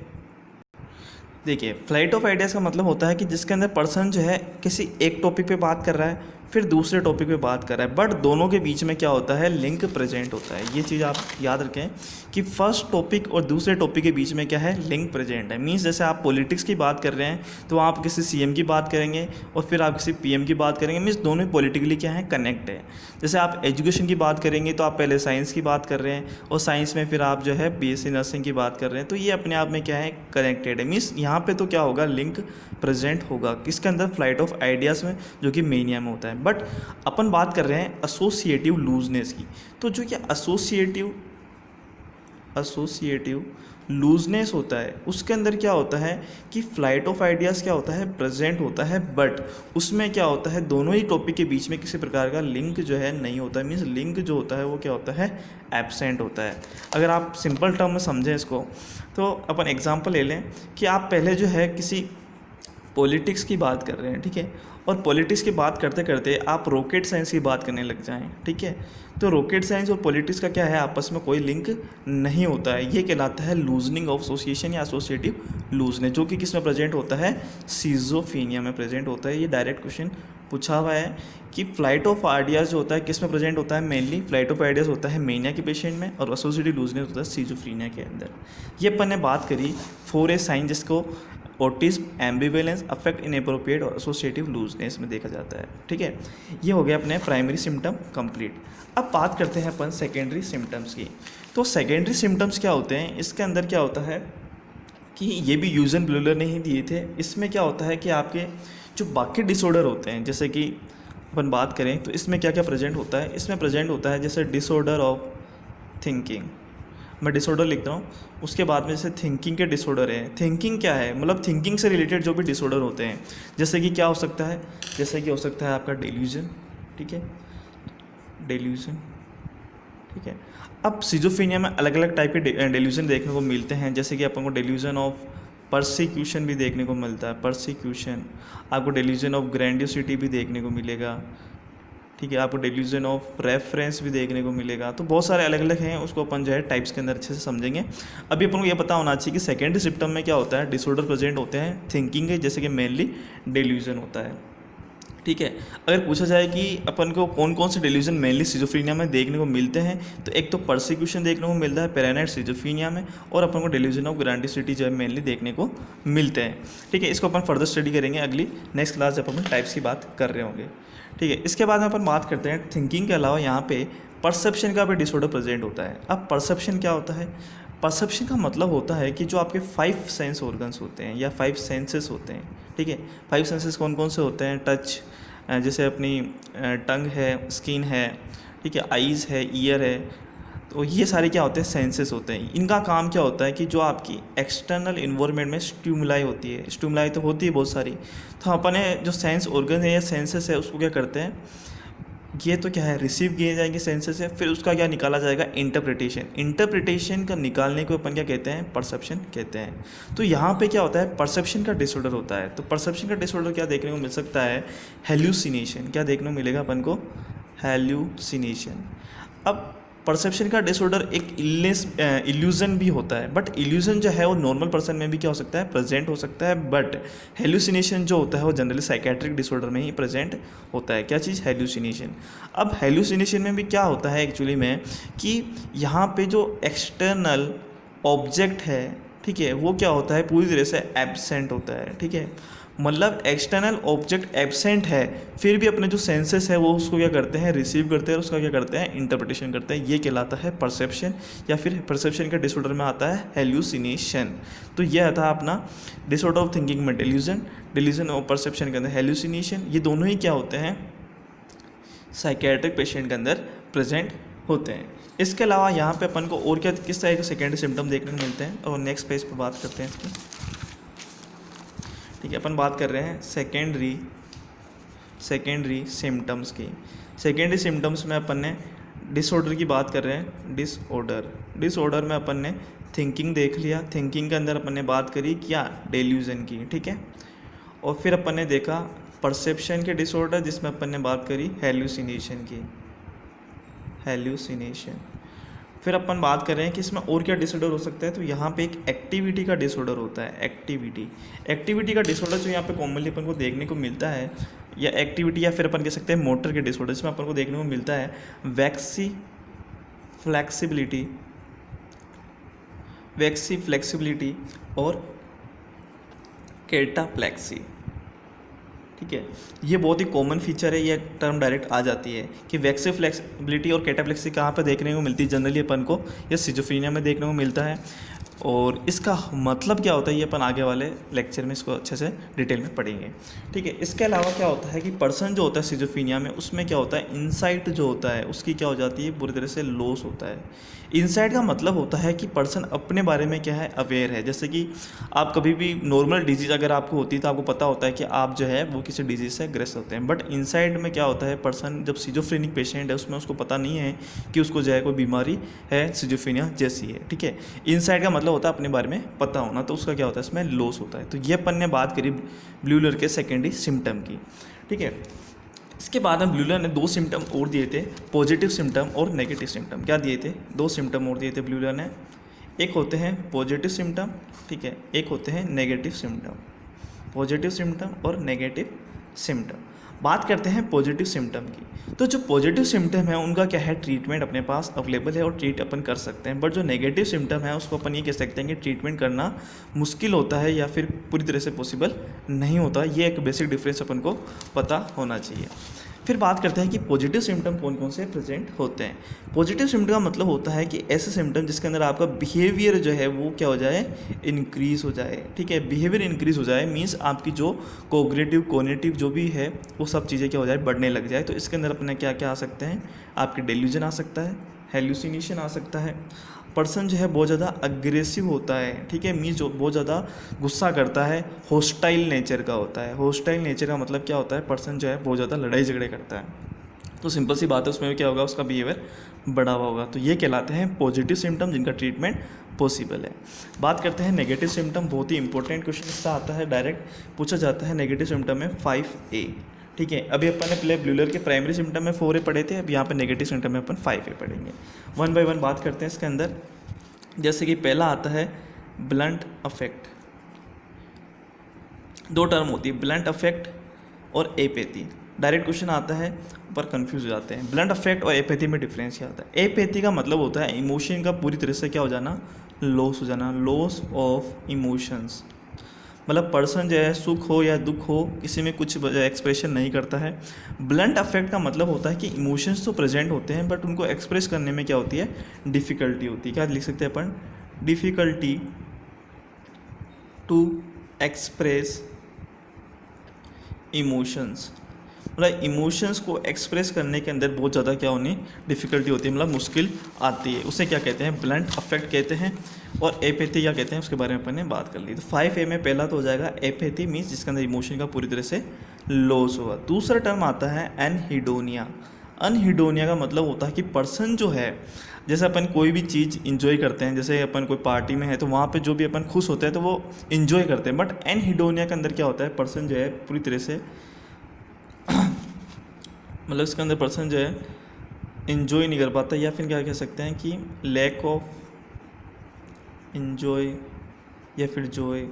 फ्लाइट ऑफ आइडियाज़ का मतलब होता है कि जिसके अंदर पर्सन जो है किसी एक टॉपिक पे बात कर रहा है फिर दूसरे टॉपिक पे बात कर रहा है, बट दोनों के बीच में क्या होता है? लिंक प्रेजेंट होता है। ये चीज़ आप याद रखें कि फर्स्ट टॉपिक और दूसरे टॉपिक के बीच में क्या है? लिंक प्रेजेंट है। मीन्स जैसे आप पॉलिटिक्स की बात कर रहे हैं तो आप किसी सीएम की बात करेंगे और फिर आप किसी पीएम की बात करेंगे। मीन्स दोनों पॉलिटिकली क्या है? कनेक्ट है। जैसे आप एजुकेशन की बात करेंगे तो आप पहले साइंस की बात कर रहे हैं और साइंस में फिर आप जो है बीएससी नर्सिंग की बात कर रहे हैं, तो ये अपने आप में क्या है? कनेक्टेड है। मीन्स यहाँ पे तो क्या होगा? लिंक प्रेजेंट होगा किसके अंदर? फ्लाइट ऑफ आइडियाज़ में, जो कि मेनिया में होता है। बट अपन बात कर रहे हैं एसोसिएटिव लूजनेस की। तो जो क्या एसोसिएटिव लूजनेस होता है उसके अंदर क्या होता है कि फ्लाइट ऑफ आइडियाज़ क्या होता है? प्रेजेंट होता है, बट उसमें क्या होता है? दोनों ही टॉपिक के बीच में किसी प्रकार का लिंक जो है नहीं होता है। मीन्स लिंक जो होता है वो क्या होता है? एब्सेंट होता है। अगर आप सिंपल टर्म में समझें इसको तो अपन एग्जांपल ले लें कि आप पहले जो है किसी पॉलिटिक्स की बात कर रहे हैं, ठीक है, और पॉलिटिक्स की बात करते करते आप रॉकेट साइंस की बात करने लग जाएं, ठीक है, तो रॉकेट साइंस और पॉलिटिक्स का क्या है? आपस में कोई लिंक नहीं होता है। ये कहलाता है लूजनिंग ऑफ एसोसिएशन या एसोसिएटिव लूजनेस, जो कि किस में प्रेजेंट होता है? सिजोफ्रेनिया में प्रेजेंट होता है। ये डायरेक्ट क्वेश्चन पूछा हुआ है कि फ्लाइट ऑफ आइडियाज़ जो होता है किस में प्रेजेंट होता है? मेनली फ्लाइट ऑफ आइडियाज़ होता है मेनिया के पेशेंट में और एसोसिएटिव लूजनेस होता है सिजोफ्रेनिया के अंदर। ये अपन ने बात करी फॉर ए साइन जिसको ऑटिज्म, एम्बिवेलेंस, अफेक्ट इनएप्रोप्रिएट और एसोसिएटिव लूजनेस में देखा जाता है, ठीक है। ये हो गया अपने प्राइमरी सिम्टम कंप्लीट। अब बात करते हैं अपन सेकेंडरी सिम्टम्स की। तो सेकेंडरी सिम्टम्स क्या होते हैं? इसके अंदर क्या होता है कि ये भी यूजन ब्लूलर ने ही दिए थे। इसमें क्या होता है कि आपके जो बाकी डिसऑर्डर होते हैं, जैसे कि अपन बात करें तो इसमें क्या क्या प्रेजेंट होता है? इसमें प्रेजेंट होता है जैसे डिसऑर्डर ऑफ थिंकिंग, मैं डिसऑर्डर लिखता हूँ, उसके बाद में जैसे थिंकिंग के डिसऑर्डर है। थिंकिंग क्या है? मतलब थिंकिंग से रिलेटेड जो भी डिसऑर्डर होते हैं, जैसे कि क्या हो सकता है? जैसे कि हो सकता है आपका डेल्यूजन, ठीक है, डेल्यूजन, ठीक है। अब सिजोफ्रेनिया में अलग अलग टाइप के डेल्यूजन देखने को मिलते हैं, जैसे कि अपन को डेल्यूजन ऑफ परसिक्यूशन भी देखने को मिलता है, परसिक्यूशन। आपको डेल्यूजन ऑफ ग्रैंडियोसिटी भी देखने को मिलेगा, ठीक है, आपको डेल्यूजन ऑफ रेफरेंस भी देखने को मिलेगा। तो बहुत सारे अलग अलग हैं, उसको अपन जो है टाइप्स के अंदर अच्छे से समझेंगे। अभी अपन को ये पता होना चाहिए कि सेकेंडरी सिम्टम में क्या होता है? डिसऑर्डर प्रेजेंट होते हैं थिंकिंग के, जैसे कि मेनली डेल्यूजन होता है, ठीक है। अगर पूछा जाए कि अपन को कौन कौन से डेल्यूजन मेनली सिजोफ्रेनिया में देखने को मिलते हैं, तो एक तो परसिक्यूशन देखने को मिलता है पैरानाइड सिजोफ्रेनिया में, और अपन को डेल्यूजन ऑफ ग्रैंडियोसिटी जो है मेनली देखने को मिलते हैं, ठीक है। इसको अपन फर्दर स्टडी करेंगे अगली नेक्स्ट क्लास जब अपन टाइप्स की बात कर रहे होंगे, ठीक है। इसके बाद में अपन बात करते हैं थिंकिंग के अलावा यहाँ पे परसेप्शन का भी डिसऑर्डर प्रेजेंट होता है। अब परसेप्शन क्या होता है? परसेप्शन का मतलब होता है कि जो आपके 5 सेंस ऑर्गन्स होते हैं या 5 सेंसेस होते हैं, ठीक है। 5 सेंसेस कौन कौन से होते हैं? टच, जैसे अपनी टंग है, स्किन है, ठीक है, आईज़ है, ईयर है, तो ये सारे क्या होते हैं? सेंसेस होते हैं। इनका काम क्या होता है कि जो आपकी एक्सटर्नल इन्वायरमेंट में स्टिमुलाई होती है, स्टिमुलाई तो होती है बहुत सारी, तो अपने जो सेंस ऑर्गन है या सेंसेस है उसको क्या करते हैं? ये तो क्या है? रिसीव किए जाएंगे सेंसेस से, फिर उसका क्या निकाला जाएगा? इंटरप्रिटेशन। इंटरप्रिटेशन का निकालने को अपन क्या कहते हैं? परसेप्शन कहते हैं। तो यहाँ पे क्या होता है? परसेप्शन का डिसऑर्डर होता है। तो परसेप्शन का डिसऑर्डर क्या देखने को मिल सकता है? हेल्यूसिनेशन। क्या देखने को मिलेगा अपन को? हेल्यूसिनेशन। अब परसेप्शन का डिसऑर्डर एक इल्यूजन भी होता है, बट इल्यूजन जो है वो नॉर्मल पर्सन में भी क्या हो सकता है? प्रेजेंट हो सकता है, बट हेल्यूसिनेशन जो होता है वो जनरली साइकेट्रिक डिसऑर्डर में ही प्रेजेंट होता है। क्या चीज़? हेल्यूसिनेशन। अब हेल्यूसिनेशन में भी क्या होता है एक्चुअली में कि यहाँ पे जो एक्सटर्नल ऑब्जेक्ट है, ठीक है, वो क्या होता है, पूरी तरह से एब्सेंट होता है। ठीक है, मतलब एक्सटर्नल ऑब्जेक्ट एब्सेंट है, फिर भी अपने जो सेंसेस है वो उसको क्या करते हैं, रिसीव करते हैं और उसका क्या करते हैं, इंटरप्रिटेशन करते हैं। ये कहलाता है परसेप्शन, या फिर परसेप्शन के डिसऑर्डर में आता है हेल्यूसिनेशन। तो यह था अपना डिसऑर्डर ऑफ थिंकिंग में डिल्यूजन, डिल्यूजन और परसेप्शन के अंदर हेल्यूसिनेशन। ये दोनों ही क्या होते हैं, साइकेट्रिक पेशेंट के अंदर प्रेजेंट होते हैं। इसके अलावा यहाँ पे अपन को और क्या किस तरह के सेकेंडरी सिम्टम देखने को मिलते हैं, और नेक्स्ट पेज पर बात करते हैं इसकी। ठीक है, अपन बात कर रहे हैं सेकेंडरी सिम्टम्स की। सेकेंडरी सिम्टम्स में अपन ने डिसऑर्डर की बात कर रहे हैं। डिसऑर्डर में अपन ने थिंकिंग देख लिया, थिंकिंग के अंदर अपन ने बात करी क्या, डेल्यूजन की। ठीक है, और फिर अपन ने देखा परसेप्शन के डिसऑर्डर, जिसमें अपन ने बात करी हेल्यूसिनेशन की, हेल्यूसिनेशन। फिर अपन बात कर रहे हैं कि इसमें और क्या डिसऑर्डर हो सकता है, तो यहाँ पे एक एक्टिविटी का डिसऑर्डर होता है। एक्टिविटी का डिसऑर्डर जो यहाँ पे कॉमनली अपन को देखने को मिलता है, या एक्टिविटी या फिर अपन कह सकते हैं मोटर के डिसऑर्डर, इसमें अपन को देखने को मिलता है वैक्सी फ्लेक्सिबिलिटी और कैटाप्लेक्सी। ठीक है, ये बहुत ही कॉमन फीचर है, ये टर्म डायरेक्ट आ जाती है कि वैक्सी फ्लेक्सिबिलिटी और कैटाप्लेक्सी कहाँ पर देखने को मिलती है, जनरली अपन को ये सिजोफ्रेनिया में देखने को मिलता है। और इसका मतलब क्या होता है ये अपन आगे वाले लेक्चर में इसको अच्छे से डिटेल में पढ़ेंगे। ठीक है, इसके अलावा क्या होता है कि पर्सन जो होता है सिजोफ्रेनिया में, उसमें क्या होता है, इंसाइट जो होता है उसकी क्या हो जाती है, पूरी तरह से लॉस होता है। इंसाइट का मतलब होता है कि पर्सन अपने बारे में क्या है, अवेयर है। जैसे कि आप कभी भी नॉर्मल डिजीज़ अगर आपको होती है तो आपको पता होता है कि आप जो है वो किसी डिजीज़ से ग्रस्त होते हैं, बट इनसाइड में क्या होता है, पर्सन जब सिजोफ्रेनिक पेशेंट है उसमें उसको पता नहीं है कि उसको जो है कोई बीमारी है, सिजोफ्रेनिया जैसी है। ठीक है, इनसाइड का मतलब होता है अपने बारे में पता होना, तो उसका क्या होता है, इसमें लॉस होता है। तो ये अपन ने बात करी ब्लूलर के सेकेंडरी सिम्टम की। ठीक है, इसके बाद में ब्लूलर ने 2 सिम्टम और दिए थे, पॉजिटिव सिम्टम और नेगेटिव सिम्टम। क्या दिए थे, 2 सिम्टम और दिए थे ब्लूलर ने। एक होते हैं पॉजिटिव सिम्टम, ठीक है, एक होते हैं नेगेटिव सिम्टम। पॉजिटिव सिम्टम और नेगेटिव सिम्टम। बात करते हैं पॉजिटिव सिम्टम की। तो जो पॉजिटिव सिम्टम है उनका क्या है, ट्रीटमेंट अपने पास अवेलेबल है और ट्रीट अपन कर सकते हैं। बट जो नेगेटिव सिम्टम है उसको अपन ये कह सकते हैं कि ट्रीटमेंट करना मुश्किल होता है या फिर पूरी तरह से पॉसिबल नहीं होता। ये एक बेसिक डिफरेंस अपन को पता होना चाहिए। फिर बात करते हैं कि पॉजिटिव सिम्टम कौन कौन से प्रेजेंट होते हैं। पॉजिटिव सिम्टम का मतलब होता है कि ऐसे सिम्टम जिसके अंदर आपका बिहेवियर जो है वो क्या हो जाए, इंक्रीज़ हो जाए। ठीक है, बिहेवियर इंक्रीज़ हो जाए मीन्स आपकी जो कोग्निटिव जो भी है वो सब चीज़ें क्या हो जाए, बढ़ने लग जाए। तो इसके अंदर अपने क्या क्या आ सकते हैं, आपके डेल्यूजन आ सकता है, हेल्यूसिनेशन आ सकता है, पर्सन जो है बहुत ज़्यादा अग्रेसिव होता है। ठीक है, मीन्स जो बहुत ज़्यादा गुस्सा करता है, हॉस्टाइल नेचर का होता है। हॉस्टाइल नेचर का मतलब क्या होता है, पर्सन जो है बहुत ज़्यादा लड़ाई झगड़े करता है। तो सिंपल सी बात है, उसमें भी क्या होगा, उसका बिहेवियर बढ़ा हुआ होगा। तो ये कहलाते हैं पॉजिटिव सिम्टम जिनका ट्रीटमेंट पॉसिबल है। बात करते हैं नेगेटिव सिम्टम। बहुत ही इंपॉर्टेंट क्वेश्चन इसका आता है, डायरेक्ट पूछा जाता है। नेगेटिव सिम्टम में 5A। ठीक है, अभी अपन ने पहले ब्लूलर के प्राइमरी सिम्टम में 4A पढ़े थे, अब यहाँ पे नेगेटिव सिम्टम में अपन 5A पढ़ेंगे। 1 बाय 1 बात करते हैं इसके अंदर। जैसे कि पहला आता है ब्लंट अफेक्ट। 2 टर्म होती है, ब्लंट अफेक्ट और एपैथी। डायरेक्ट क्वेश्चन आता है पर कंफ्यूज हो जाते हैं। ब्लंट अफेक्ट और एपैथी में डिफरेंस क्या होता है। एपैथी का मतलब होता है इमोशन का पूरी तरह से क्या हो जाना, लॉस हो जाना, लॉस ऑफ इमोशंस। मतलब पर्सन जो है सुख हो या दुख हो किसी में कुछ एक्सप्रेशन नहीं करता है। ब्लंट अफेक्ट का मतलब होता है कि इमोशंस तो प्रेजेंट होते हैं बट उनको एक्सप्रेस करने में क्या होती है, डिफ़िकल्टी होती है। क्या लिख सकते हैं अपन, डिफ़िकल्टी टू एक्सप्रेस इमोशंस। मतलब इमोशंस को एक्सप्रेस करने के अंदर बहुत ज़्यादा क्या होनी, डिफ़िकल्टी होती है, मतलब मुश्किल आती है। उसे क्या कहते हैं, ब्लंट अफेक्ट कहते हैं। और एपैथी क्या कहते हैं उसके बारे में अपन ने बात कर ली। तो 5A में पहला तो हो जाएगा एपैथी, मीन्स जिसके अंदर इमोशन का पूरी तरह से लॉस होगा। दूसरा टर्म आता है एनहिडोनिया। अनहिडोनिया का मतलब होता है कि पर्सन जो है, जैसे अपन कोई भी चीज़ इंजॉय करते हैं, जैसे अपन कोई पार्टी में है तो वहाँ पे जो भी अपन खुश होते हैं तो वो इंजॉय करते हैं। बट एनहिडोनिया के अंदर क्या होता है, पर्सन जो है पूरी तरह से मतलब इसके अंदर पर्सन जो है इंजॉय नहीं कर पाता, या फिर क्या कह सकते हैं कि लैक ऑफ इंजॉय या फिर जॉय।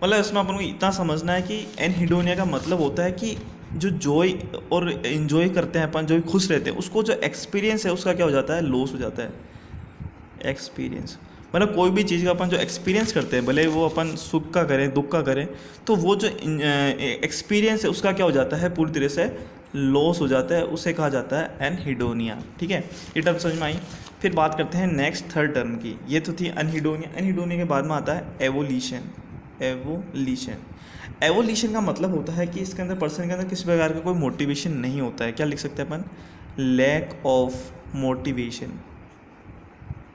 मतलब इसमें अपन को इतना समझना है कि एनहिडोनिया का मतलब होता है कि जो जॉय और इन्जॉय करते हैं अपन, जो खुश रहते हैं, उसको जो एक्सपीरियंस है उसका क्या हो जाता है, लॉस हो जाता है एक्सपीरियंस। मतलब कोई भी चीज़ का अपन जो एक्सपीरियंस करते हैं, भले वो अपन सुख का करें दुख का करें, तो वो जो एक्सपीरियंस है उसका क्या हो जाता है, पूरी तरह से लॉस हो जाता है, उसे कहा जाता है एनहिडोनिया। ठीक है, ये टर्म समझ में आई। फिर बात करते हैं नेक्स्ट थर्ड टर्म की। ये तो थी एनहिडोनिया। एनहिडोनिया के बाद में आता है एवोल्यूशन। एवोल्यूशन एवोल्यूशन का मतलब होता है कि इसके अंदर पर्सन के अंदर किसी प्रकार का कोई मोटिवेशन नहीं होता है। क्या लिख सकते हैं अपन, लैक ऑफ मोटिवेशन।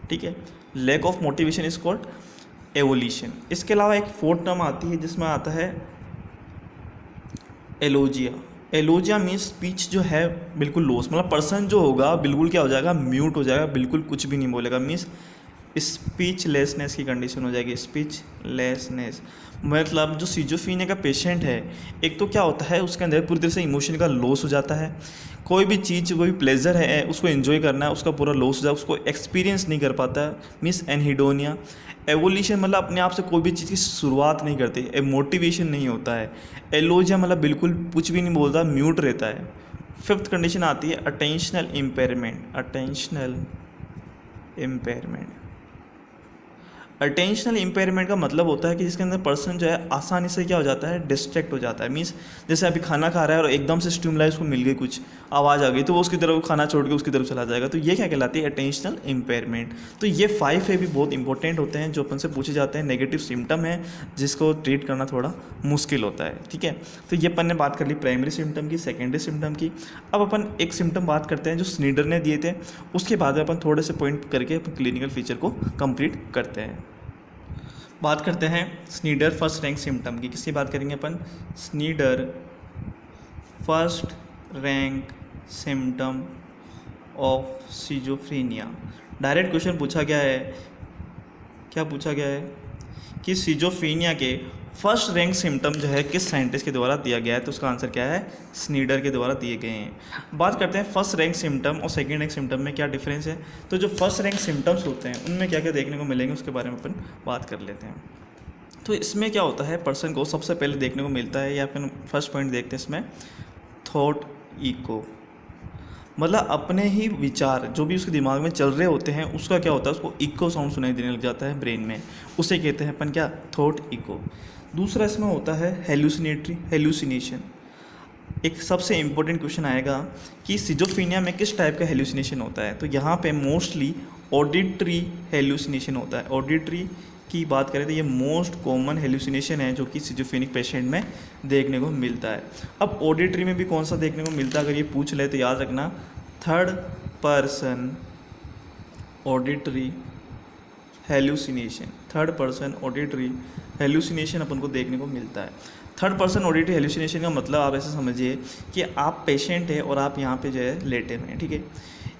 ठीक है, lack of motivation is called avolition. इसके अलावा एक फोर्थ टर्म आती है जिसमें आता है एलोजिया। एलोजिया मीन्स स्पीच जो है बिल्कुल लॉस, मतलब पर्सन जो होगा बिल्कुल क्या हो जाएगा, म्यूट हो जाएगा, बिल्कुल कुछ भी नहीं बोलेगा, मीन्स स्पीचलेसनेस की कंडीशन हो जाएगी। स्पीचलेसनेस मतलब जो सिजोफ्रेनिया का पेशेंट है, एक तो क्या होता है उसके अंदर पूरी तरह से इमोशन का लॉस हो जाता है, कोई भी चीज़ कोई भी प्लेजर है उसको एंजॉय करना है उसका पूरा लॉस हो जाए, उसको एक्सपीरियंस नहीं कर पाता है, मीन्स एनहिडोनिया। एवोल्यूशन मतलब अपने आप से कोई भी चीज़ की शुरुआत नहीं करती, मोटिवेशन नहीं होता है। एलोजिया मतलब बिल्कुल कुछ भी नहीं बोलता, म्यूट रहता है। फिफ्थ कंडीशन आती है attentional impairment. Attentional impairment attentional impairment का मतलब होता है कि जिसके अंदर पर्सन जो है आसानी से क्या हो जाता है, डिस्ट्रैक्ट हो जाता है। मीन्स जैसे अभी खाना खा रहा है और एकदम से स्टिमुलाई उसको मिल गई, कुछ आवाज़ आ गई तो वो उसकी तरफ खाना छोड़ के उसकी तरफ चला जाएगा, तो ये क्या कहलाती है, अटेंशनल इम्पेयरमेंट। तो ये 5 है भी बहुत इंपॉर्टेंट होते हैं जो अपन से पूछे जाते हैं, नेगेटिव सिम्टम है जिसको ट्रीट करना थोड़ा मुश्किल होता है। ठीक है, तो ये अपन ने बात कर ली प्राइमरी सिम्टम की, सेकेंडरी सिम्टम की। अब अपन एक सिम्टम बात करते हैं जो स्नीडर ने दिए थे, उसके बाद में अपन थोड़े से पॉइंट करके अपन क्लिनिकल फीचर को कंप्लीट करते हैं। बात करते हैं स्नीडर फर्स्ट रैंक सिम्टम की। किसकी बात करेंगे अपन, Schneider first rank symptom of schizophrenia. Direct question पूछा गया है, क्या पूछा गया है कि सिजोफ्रेनिया के फर्स्ट रैंक सिम्टम जो है किस साइंटिस्ट के द्वारा दिया गया है, तो उसका आंसर क्या है, स्नीडर के द्वारा दिए गए हैं। बात करते हैं फर्स्ट रैंक सिम्टम और सेकंड रैंक सिम्टम में क्या डिफरेंस है। तो जो फर्स्ट रैंक सिम्टम्स होते हैं उनमें क्या क्या देखने को मिलेंगे उसके बारे में अपन बात कर लेते हैं। तो इसमें क्या होता है, पर्सन को सबसे पहले देखने को मिलता है, या फिर फर्स्ट पॉइंट देखते हैं इसमें, थॉट इको। मतलब अपने ही विचार जो भी उसके दिमाग में चल रहे होते हैं उसका क्या होता है, उसको इको साउंड सुनाई देने लग जाता है ब्रेन में, उसे कहते हैं अपन क्या, थॉट इको। दूसरा इसमें होता है हेल्यूसिनेशन। एक सबसे इम्पोर्टेंट क्वेश्चन आएगा कि सिजोफ्रेनिया में किस टाइप का हेल्यूसिनेशन होता है, तो यहाँ पे मोस्टली ऑडिटरी हेल्यूसिनेशन होता है। ऑडिटरी की बात करें तो ये मोस्ट कॉमन हेल्यूसिनेशन है जो कि सिजोफ्रेनिक पेशेंट में देखने को मिलता है। अब ऑडिटरी में भी कौन सा देखने को मिलता है, अगर ये पूछ ले तो याद रखना, third person auditory hallucination. Third person auditory hallucination अपन को देखने को मिलता है। थर्ड पर्सन ऑडिटरी हेल्यूसिनेशन का मतलब आप ऐसे समझिए कि आप पेशेंट है और आप यहाँ पे जो है लेटे हुए हैं, ठीक है।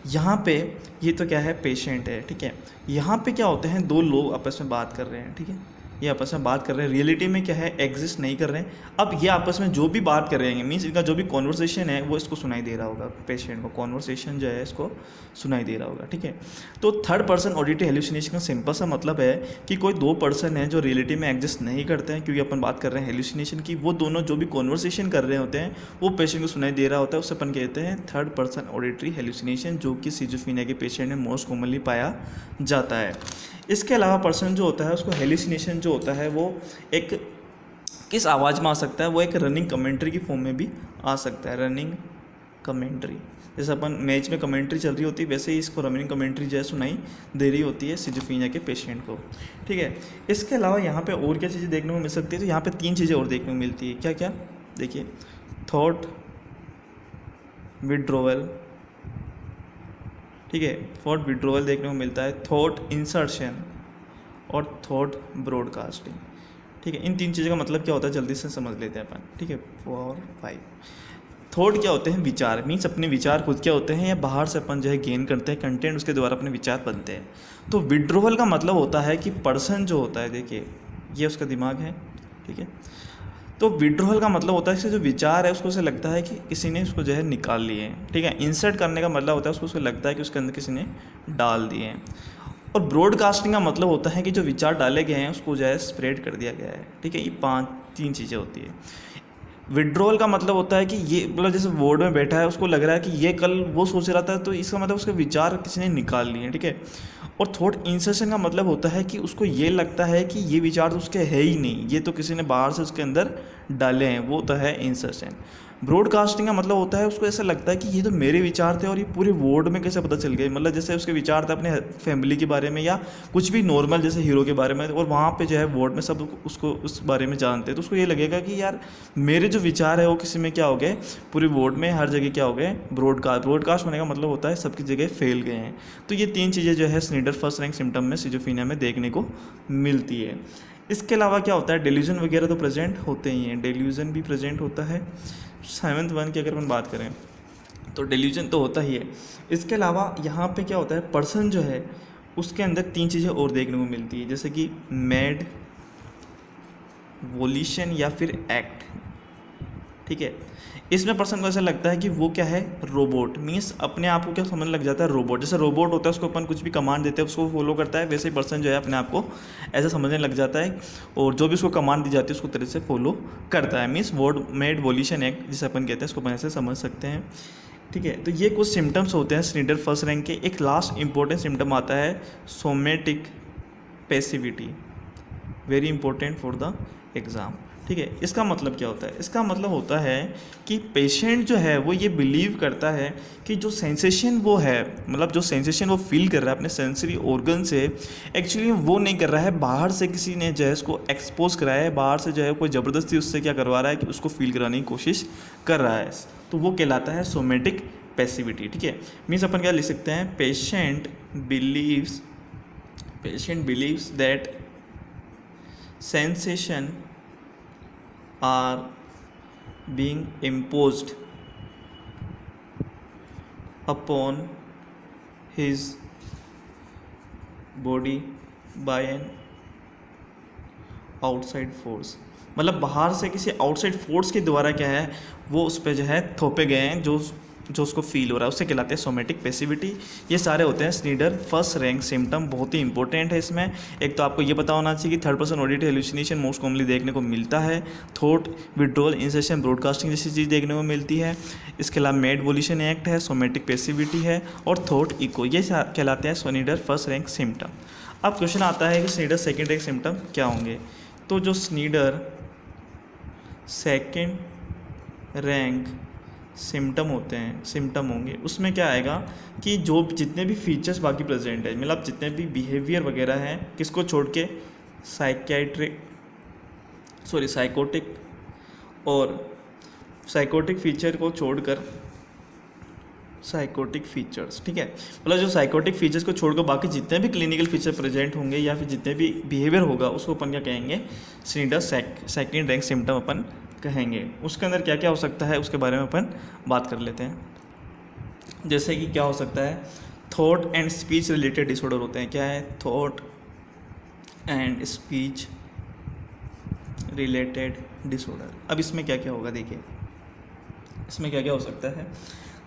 यहाँ पे ये तो क्या है, पेशेंट है, ठीक है। यहाँ पे क्या होते हैं, दो लोग आपस में बात कर रहे हैं, ठीक है, ये आपस में बात कर रहे हैं, रियलिटी में क्या है, एग्जिस्ट नहीं कर रहे हैं। अब ये आपस में जो भी बात कर रहे हैं मीन्स इनका जो भी कॉन्वर्सेशन है वो इसको सुनाई दे रहा होगा, पेशेंट को कॉन्वर्सेशन जो है इसको सुनाई दे रहा होगा, ठीक है। तो थर्ड पर्सन ऑडिटरी हेल्यूसिनेशन का सिंपल सा मतलब है कि कोई दो पर्सन है जो रियलिटी में एग्जिस्ट नहीं करते हैं, क्योंकि अपन बात कर रहे हैं हेल्यूसिनेशन की, वो दोनों जो भी कॉन्वर्सेशन कर रहे होते हैं वो पेशेंट को सुनाई दे रहा होता है, उसे अपन कहते हैं थर्ड पर्सन ऑडिटरी हेल्यूसिनेशन, जो कि सिजोफ्रेनिया के पेशेंट में मोस्ट कॉमनली पाया जाता है। इसके अलावा पर्सन जो होता है उसको हेल्यूसिनेशन जो होता है वो एक किस आवाज़ में आ सकता है, वो एक रनिंग कमेंट्री की फॉर्म में भी आ सकता है। रनिंग कमेंट्री, जैसे अपन मैच में कमेंट्री चल रही होती है वैसे ही इसको रनिंग कमेंट्री जो है सुनाई दे रही होती है सिजोफ्रेनिया के पेशेंट को, ठीक है। इसके अलावा यहाँ पे और क्या चीज़ें देखने को मिल सकती है, तो यहाँ पे 3 चीज़ें और देखने को मिलती है। क्या क्या, देखिए, थॉट विड्रोवल, ठीक है, थॉट विड्रोवल देखने को मिलता है, थॉट इंसर्शन और थॉट ब्रॉडकास्टिंग, ठीक है। इन 3 चीज़ों का मतलब क्या होता है जल्दी से समझ लेते हैं अपन, ठीक है। 4 5 थॉट क्या होते हैं, विचार, मीन्स अपने विचार खुद क्या होते हैं या बाहर से अपन जो है गेन करते हैं कंटेंट, उसके द्वारा अपने विचार बनते हैं। तो विड्रोवल का मतलब होता है कि पर्सन जो होता है, देखिए ये उसका दिमाग है, ठीक है। तो विड्रोवल का मतलब होता है कि जो विचार है उसको से लगता है कि किसी ने उसको जो है निकाल लिए हैं, ठीक है। इंसर्ट करने का मतलब होता है उसको लगता है कि उसके अंदर किसी ने डाल दिए हैं। और ब्रॉडकास्टिंग का मतलब होता है कि जो विचार डाले गए हैं उसको जो है स्प्रेड कर दिया गया है, ठीक है। ये 3 चीज़ें होती है। विड्रोवल का मतलब होता है कि ये मतलब जैसे बोर्ड में बैठा है उसको लग रहा है कि ये कल वो सोच रहा था, तो इसका मतलब उसके विचार किसी ने निकाल लिए हैं, ठीक है। और थॉट इंसर्शन का मतलब होता है कि उसको ये लगता है कि ये विचार तो उसके है ही नहीं, ये तो किसी ने बाहर से उसके अंदर डाले हैं, वो तो है इंसर्शन। ब्रॉडकास्टिंग का मतलब होता है उसको ऐसा लगता है कि ये तो मेरे विचार थे और ये पूरे वर्ल्ड में कैसे पता चल गए, मतलब जैसे उसके विचार थे अपने फैमिली के बारे में या कुछ भी नॉर्मल जैसे हीरो के बारे में, और वहाँ पे जो है वर्ल्ड में सब उसको उस बारे में जानते हैं, तो उसको ये लगेगा कि यार मेरे जो विचार है वो किसी में क्या हो गए, पूरे वर्ल्ड में हर जगह क्या हो गए, ब्रॉडकास्ट होने का मतलब होता है सबकी जगह फैल गए हैं। तो ये 3 चीज़ें जो है स्नीडर फर्स्ट रैंक सिम्टम में सिजोफ्रेनिया में देखने को मिलती है। इसके अलावा क्या होता है, डेल्यूजन वगैरह तो प्रेजेंट होते ही हैं, डेल्यूजन भी प्रेजेंट होता है। 7th वन की अगर हम बात करें तो डेल्यूजन तो होता ही है। इसके अलावा यहाँ पे क्या होता है, पर्सन जो है उसके अंदर 3 चीज़ें और देखने को मिलती है, जैसे कि मैड, वोल्यूशन या फिर एक्ट। ठीक है, इसमें पर्सन को ऐसा लगता है कि वो क्या है, रोबोट, मीन्स अपने आप को क्या समझने लग जाता है, रोबोट। जैसे रोबोट होता है उसको अपन कुछ भी कमांड देते हैं उसको फॉलो करता है, वैसे ही पर्सन जो है अपने आप को ऐसा समझने लग जाता है और जो भी उसको कमांड दी जाती है उसको तरह से फॉलो करता है। मीन्स वर्ड मेड वोल्यूशन एक्ट जिसे अपन कहते हैं, उसको अपन ऐसे समझ सकते हैं। ठीक है, तो ये कुछ सिम्टम्स होते हैं स्नीडर फर्स्ट रैंक के। एक लास्ट इंपॉर्टेंट सिम्टम आता है somatic passivity, very important for the exam. ठीक है, इसका मतलब क्या होता है, इसका मतलब होता है कि पेशेंट जो है वो ये बिलीव करता है कि जो सेंसेशन वो है, मतलब जो सेंसेशन वो फील कर रहा है अपने सेंसरी ऑर्गन से, एक्चुअली वो नहीं कर रहा है, बाहर से किसी ने जो है उसको एक्सपोज कराया है, बाहर से जो है कोई ज़बरदस्ती उससे क्या करवा रहा है कि उसको फील कराने की कोशिश कर रहा है, तो वो कहलाता है सोमेटिक पैसिविटी। ठीक है, मीन्स अपन क्या लिख सकते हैं, patient believes that sensation are being imposed upon his body by an outside force। मतलब बाहर से किसी आउटसाइड फोर्स के द्वारा क्या है वो उस पर जो है थोपे गए हैं, जो उसको फील हो रहा है, उससे कहलाते हैं सोमेटिक पैसिविटी। ये सारे होते हैं स्नीडर फर्स्ट रैंक सिम्टम, बहुत ही इंपॉर्टेंट है। इसमें एक तो आपको ये पता होना चाहिए कि 3rd person auditory hallucination most commonly देखने को मिलता है, थॉट विड्रॉल, इंसर्शन, ब्रॉडकास्टिंग जैसी चीज़ देखने को मिलती है। इसके अलावा मेड वोल्यूशन एक्ट है, सोमेटिक पैसिविटी है और थॉट इको, ये कहलाते हैं स्नीडर फर्स्ट रैंक सिम्टम। अब क्वेश्चन आता है कि स्नीडर सेकेंड रैंक सिम्टम क्या होंगे। तो जो स्नीडर सेकेंड रैंक सिम्टम होंगे उसमें क्या आएगा कि जो जितने भी फीचर्स बाकी प्रेजेंट है, मतलब जितने भी बिहेवियर वगैरह हैं, किसको छोड़ के, साइकोटिक फीचर को छोड़कर, साइकोटिक फीचर्स। ठीक है, मतलब जो साइकोटिक फीचर्स को छोड़कर बाकी जितने भी क्लिनिकल फीचर प्रेजेंट होंगे या फिर जितने भी बिहेवियर होगा उसको अपन क्या कहेंगे, स्नीडर सेकेंड रैंक सिम्टम अपन कहेंगे। उसके अंदर क्या क्या हो सकता है उसके बारे में अपन बात कर लेते हैं। जैसे कि क्या हो सकता है, thought and speech related disorder होते हैं। क्या है, thought and speech related disorder. अब इसमें क्या क्या होगा, देखिए इसमें क्या क्या हो सकता है।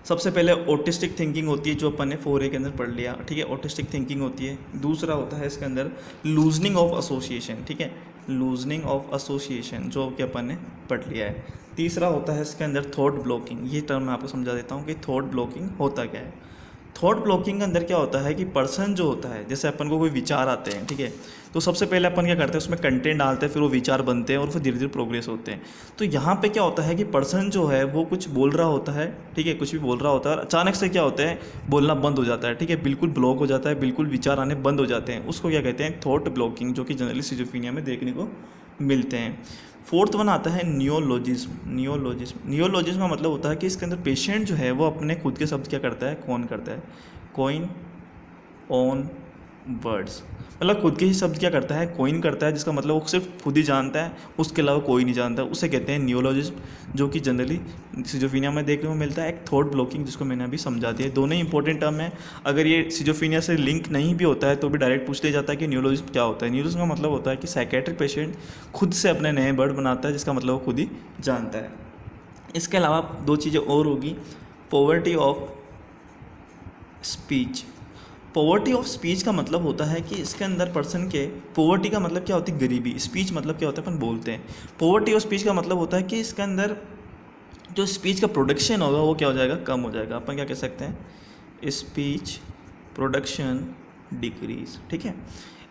सबसे पहले ऑटिस्टिक थिंकिंग होती है, जो अपन ने 4A के अंदर पढ़ लिया। ठीक है, ऑटिस्टिक थिंकिंग होती है। दूसरा होता है इसके अंदर लूजनिंग ऑफ एसोसिएशन। ठीक है, लूजनिंग ऑफ एसोसिएशन जो कि अपन ने पढ़ लिया है। तीसरा होता है इसके अंदर थॉट ब्लॉकिंग। ये टर्म मैं आपको समझा देता हूँ कि थॉट ब्लॉकिंग होता क्या है। थॉट ब्लॉकिंग के अंदर क्या होता है कि पर्सन जो होता है, जैसे अपन को कोई विचार आते हैं, ठीक है, तो सबसे पहले अपन क्या करते हैं, उसमें कंटेंट डालते हैं, फिर वो विचार बनते हैं और फिर धीरे धीरे प्रोग्रेस होते हैं। तो यहाँ पे क्या होता है कि पर्सन जो है वो कुछ बोल रहा होता है, ठीक है, कुछ भी बोल रहा होता है और अचानक से क्या होता है, बोलना बंद हो जाता है। ठीक है, बिल्कुल ब्लॉक हो जाता है, बिल्कुल विचार आने बंद हो जाते हैं। उसको क्या कहते हैं, थॉट ब्लॉकिंग, जो कि जनरली सिजोफ्रेनिया में देखने को मिलते हैं। 4th वन आता है नियोलॉजिज्म का मतलब होता है कि इसके अंदर पेशेंट जो है वो अपने खुद के शब्द क्या करता है, कॉइन ऑन वर्ड्स, मतलब खुद के ही शब्द क्या करता है, कॉइन करता है, जिसका मतलब वो सिर्फ खुद ही जानता है, उसके अलावा कोई नहीं जानता। उसे कहते हैं नियोलॉजिज्म, जो कि जनरली सिजोफ्रेनिया में देखने को मिलता है। एक थॉट ब्लॉकिंग जिसको मैंने अभी समझा दिया। दोनों ही इंपॉर्टेंट टर्म है। अगर ये सिजोफ्रेनिया से लिंक नहीं भी होता है तो भी डायरेक्ट पूछ लिया जाता है कि नियोलॉजिज्म क्या होता है। नियोलॉजिज्म का मतलब होता है कि साइकेट्रिक पेशेंट खुद से अपने नए वर्ड बनाता है, जिसका मतलब वो खुद ही जानता है। इसके अलावा 2 चीज़ें और होगी, poverty of speech. Poverty of speech का मतलब होता है कि इसके अंदर पर्सन के, पॉवर्टी का मतलब क्या होती है, गरीबी। स्पीच मतलब क्या होता है, अपन बोलते हैं। पॉवर्टी ऑफ स्पीच का मतलब होता है कि इसके अंदर जो स्पीच का प्रोडक्शन होगा वो क्या हो जाएगा, कम हो जाएगा। अपन क्या कह सकते हैं, स्पीच प्रोडक्शन डिक्रीज, ठीक है।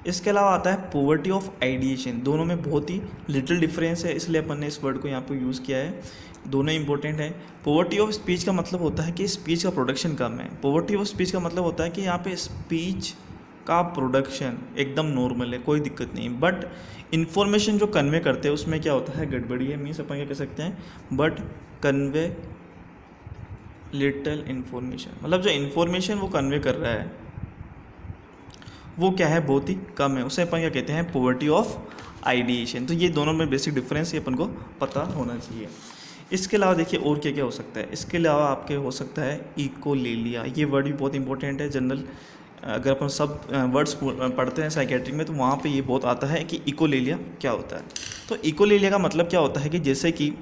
इसके अलावा आता है पॉवर्टी ऑफ आइडिएशन, दोनों में बहुत ही लिटिल डिफरेंस है, इसलिए अपन ने इस वर्ड को यहाँ पे यूज़ किया है, दोनों इंपॉर्टेंट है। पॉवर्टी ऑफ स्पीच का मतलब होता है कि स्पीच का प्रोडक्शन कम है। पॉवर्टी ऑफ स्पीच का मतलब होता है कि यहाँ पे स्पीच का प्रोडक्शन एकदम नॉर्मल है, कोई दिक्कत नहीं, बट इन्फॉर्मेशन जो कन्वे करते हैं उसमें क्या होता है, गड़बड़ी है। मीन्स अपन क्या कह सकते हैं, बट कन्वे लिटल इन्फॉर्मेशन, मतलब जो इन्फॉर्मेशन वो कन्वे कर रहा है वो क्या है, बहुत ही कम है, उसे अपन क्या कहते हैं, पॉवर्टी ऑफ आइडिएशन। तो ये दोनों में बेसिक डिफरेंस ये अपन को पता होना चाहिए। इसके अलावा देखिए और क्या क्या हो सकता है, इसके अलावा आपके हो सकता है इकोलेलिया, ये वर्ड भी बहुत इंपॉर्टेंट है। जनरल अगर अपन सब वर्ड्स पढ़ते हैं साइकेट्रिक में तो वहाँ पे ये बहुत आता है कि इकोलेलिया क्या होता है। तो इकोलेलिया का मतलब क्या होता है कि जैसे कि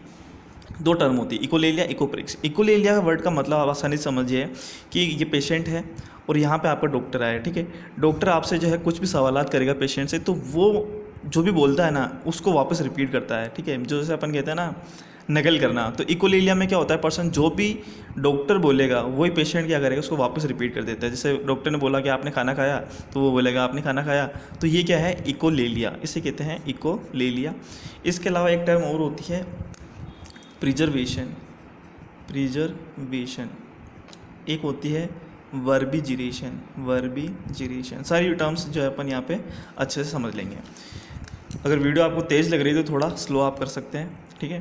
दो टर्म होती है, इकोलेलिया, इकोप्रेक्स। इकोलेलिया का वर्ड का मतलब आप आसानी से समझिए कि ये पेशेंट है और यहाँ पे आपका डॉक्टर आया, ठीक है। डॉक्टर आपसे जो है कुछ भी सवालात करेगा पेशेंट से, तो वो जो भी बोलता है ना उसको वापस रिपीट करता है, ठीक है, जो जैसे अपन कहते हैं ना नकल करना। तो इकोलेलिया में क्या होता है, पर्सन जो भी डॉक्टर बोलेगा वही पेशेंट क्या करेगा, उसको वापस रिपीट कर देता है। जैसे डॉक्टर ने बोला कि आपने खाना खाया, तो वो बोलेगा आपने खाना खाया, तो ये क्या है, इकोलेलिया, इसे कहते हैं इकोलेलिया। इसके अलावा एक टर्म और होती है प्रिजर्वेशन, प्रिजर्वेशन। एक होती है वर्बिजिरेशन, वर्बिजिरेशन। सारी टर्म्स जो है अपन यहाँ पे अच्छे से समझ लेंगे। अगर वीडियो आपको तेज़ लग रही है तो थोड़ा स्लो आप कर सकते हैं, ठीक है।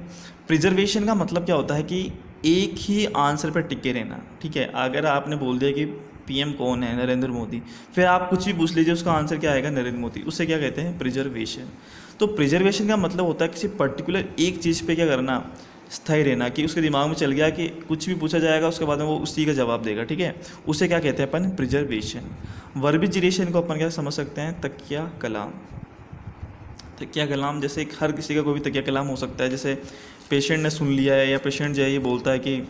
प्रिजर्वेशन का मतलब क्या होता है कि एक ही आंसर पर टिके रहना, ठीक है। अगर आपने बोल दिया कि पीएम कौन है, नरेंद्र मोदी, फिर आप कुछ भी पूछ लीजिए उसका आंसर क्या आएगा, नरेंद्र मोदी, उससे क्या कहते हैं, प्रिजर्वेशन। तो प्रिजर्वेशन का मतलब होता है किसी पर्टिकुलर एक चीज़ पे क्या करना, स्थायी रहना, कि उसके दिमाग में चल गया कि कुछ भी पूछा जाएगा उसके बाद में वो उसी का जवाब देगा, ठीक है, उसे क्या कहते हैं अपन, प्रिजर्वेशन। वर्बिजिरेशन को अपन क्या समझ सकते हैं, तकिया कलाम। तकिया कलाम जैसे हर किसी का कोई भी तकिया कलाम हो सकता है। जैसे पेशेंट ने सुन लिया है या पेशेंट जो है ये बोलता है कि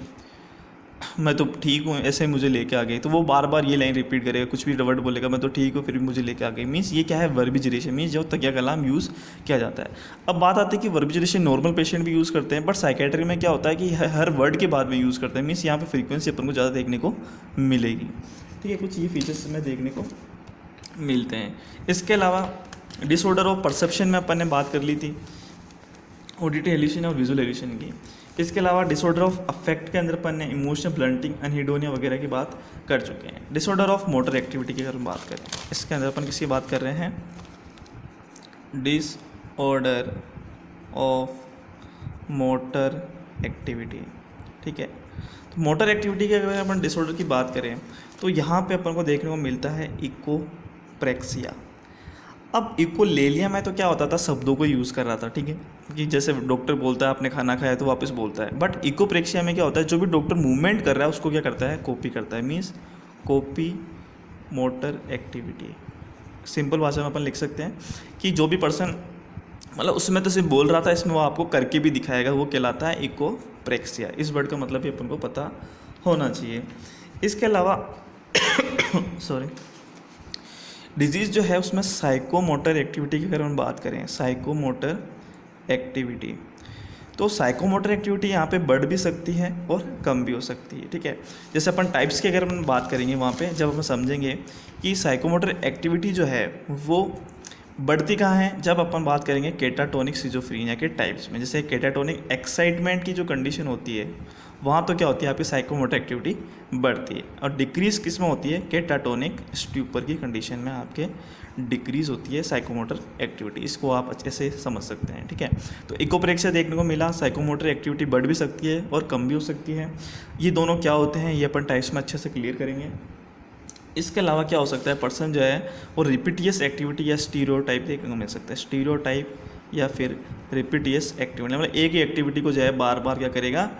मैं तो ठीक हूँ, ऐसे मुझे लेके आ गई, तो वो बार बार ये लाइन रिपीट करेगा, कुछ भी वर्ड बोलेगा, मैं तो ठीक हूँ फिर भी मुझे लेके आ गई। मीन्स ये क्या है, वर्बिजिरेशन, मीन्स जो तकिया कलाम यूज़ किया जाता है। अब बात आती है कि वर्बिजिरेशन नॉर्मल पेशेंट भी यूज़ करते हैं, बट साइकेट्री में क्या होता है कि हर वर्ड के बाद में यूज़ करते हैं। मीन्स यहाँ पर फ्रीक्वेंसी अपन को ज़्यादा देखने को मिलेगी, ठीक है। कुछ ये फीचर्स में देखने को मिलते हैं। इसके अलावा डिसऑर्डर ऑफ परसेप्शन में अपन ने बात कर ली थी, ऑडिटरी हेल्यूसिनेशन और विजुअल हेल्यूसिनेशन की। इसके अलावा डिसऑर्डर ऑफ अफेक्ट के अंदर अपन ने इमोशनल ब्लंटिंग, अनहीडोनिया वगैरह की बात कर चुके हैं। डिसऑर्डर ऑफ मोटर एक्टिविटी की अगर हम बात करें, इसके अंदर अपन किसकी बात कर रहे हैं, डिसऑर्डर ऑफ मोटर एक्टिविटी, ठीक है। तो मोटर एक्टिविटी की अगर अपन डिसऑर्डर की बात करें तो यहाँ पे अपन को देखने को मिलता है इकोप्रेक्सिया। अब इकोलेलिया में तो क्या होता था, शब्दों को यूज़ कर रहा था, ठीक है, कि जैसे डॉक्टर बोलता है आपने खाना खाया तो वापस बोलता है। बट इकोप्रेक्सिया में क्या होता है, जो भी डॉक्टर मूवमेंट कर रहा है उसको क्या करता है, कॉपी करता है। Means copy motor activity. Simple भाषा में अपन लिख सकते हैं कि जो भी पर्सन मतलब उसमें तो सिर्फ बोल रहा था, इसमें वो आपको करके भी दिखाएगा, वो कहलाता है इकोप्रेक्सिया। इस वर्ड का मतलब भी अपन को पता होना चाहिए। इसके अलावा सॉरी, डिजीज़ जो है उसमें साइकोमोटर एक्टिविटी की अगर हम बात करें, साइकोमोटर एक्टिविटी, तो साइकोमोटर एक्टिविटी यहाँ पे बढ़ भी सकती है और कम भी हो सकती है, ठीक है। जैसे अपन टाइप्स की अगर हम बात करेंगे वहाँ पे जब अपन समझेंगे कि साइकोमोटर एक्टिविटी जो है वो बढ़ती कहाँ है, जब अपन बात करेंगे केटाटोनिक सिजोफ्रेनिया के टाइप्स में। जैसे केटाटोनिक एक्साइटमेंट की जो कंडीशन होती है वहाँ तो क्या होती है, आपकी साइकोमोटर एक्टिविटी बढ़ती है, और डिक्रीज किस में होती है, केटाटोनिक स्ट्यूपर की कंडीशन में आपके डिक्रीज होती है साइकोमोटर एक्टिविटी। इसको आप अच्छे से समझ सकते हैं, ठीक है। तो इकोप्रेक्सिया देखने को मिला, साइकोमोटर एक्टिविटी बढ़ भी सकती है और कम भी हो सकती है। ये दोनों क्या होते हैं ये अपन टाइप्स में अच्छे से क्लियर करेंगे। इसके अलावा क्या हो सकता है, पर्सन जो है वो रिपीटियस एक्टिविटी या स्टीरियोटाइप देखने को मिल सकता है। स्टीरियोटाइप या फिर रिपीटियस एक्टिविटी, मतलब एक ही एक्टिविटी को जो है बार बार क्या करेगा,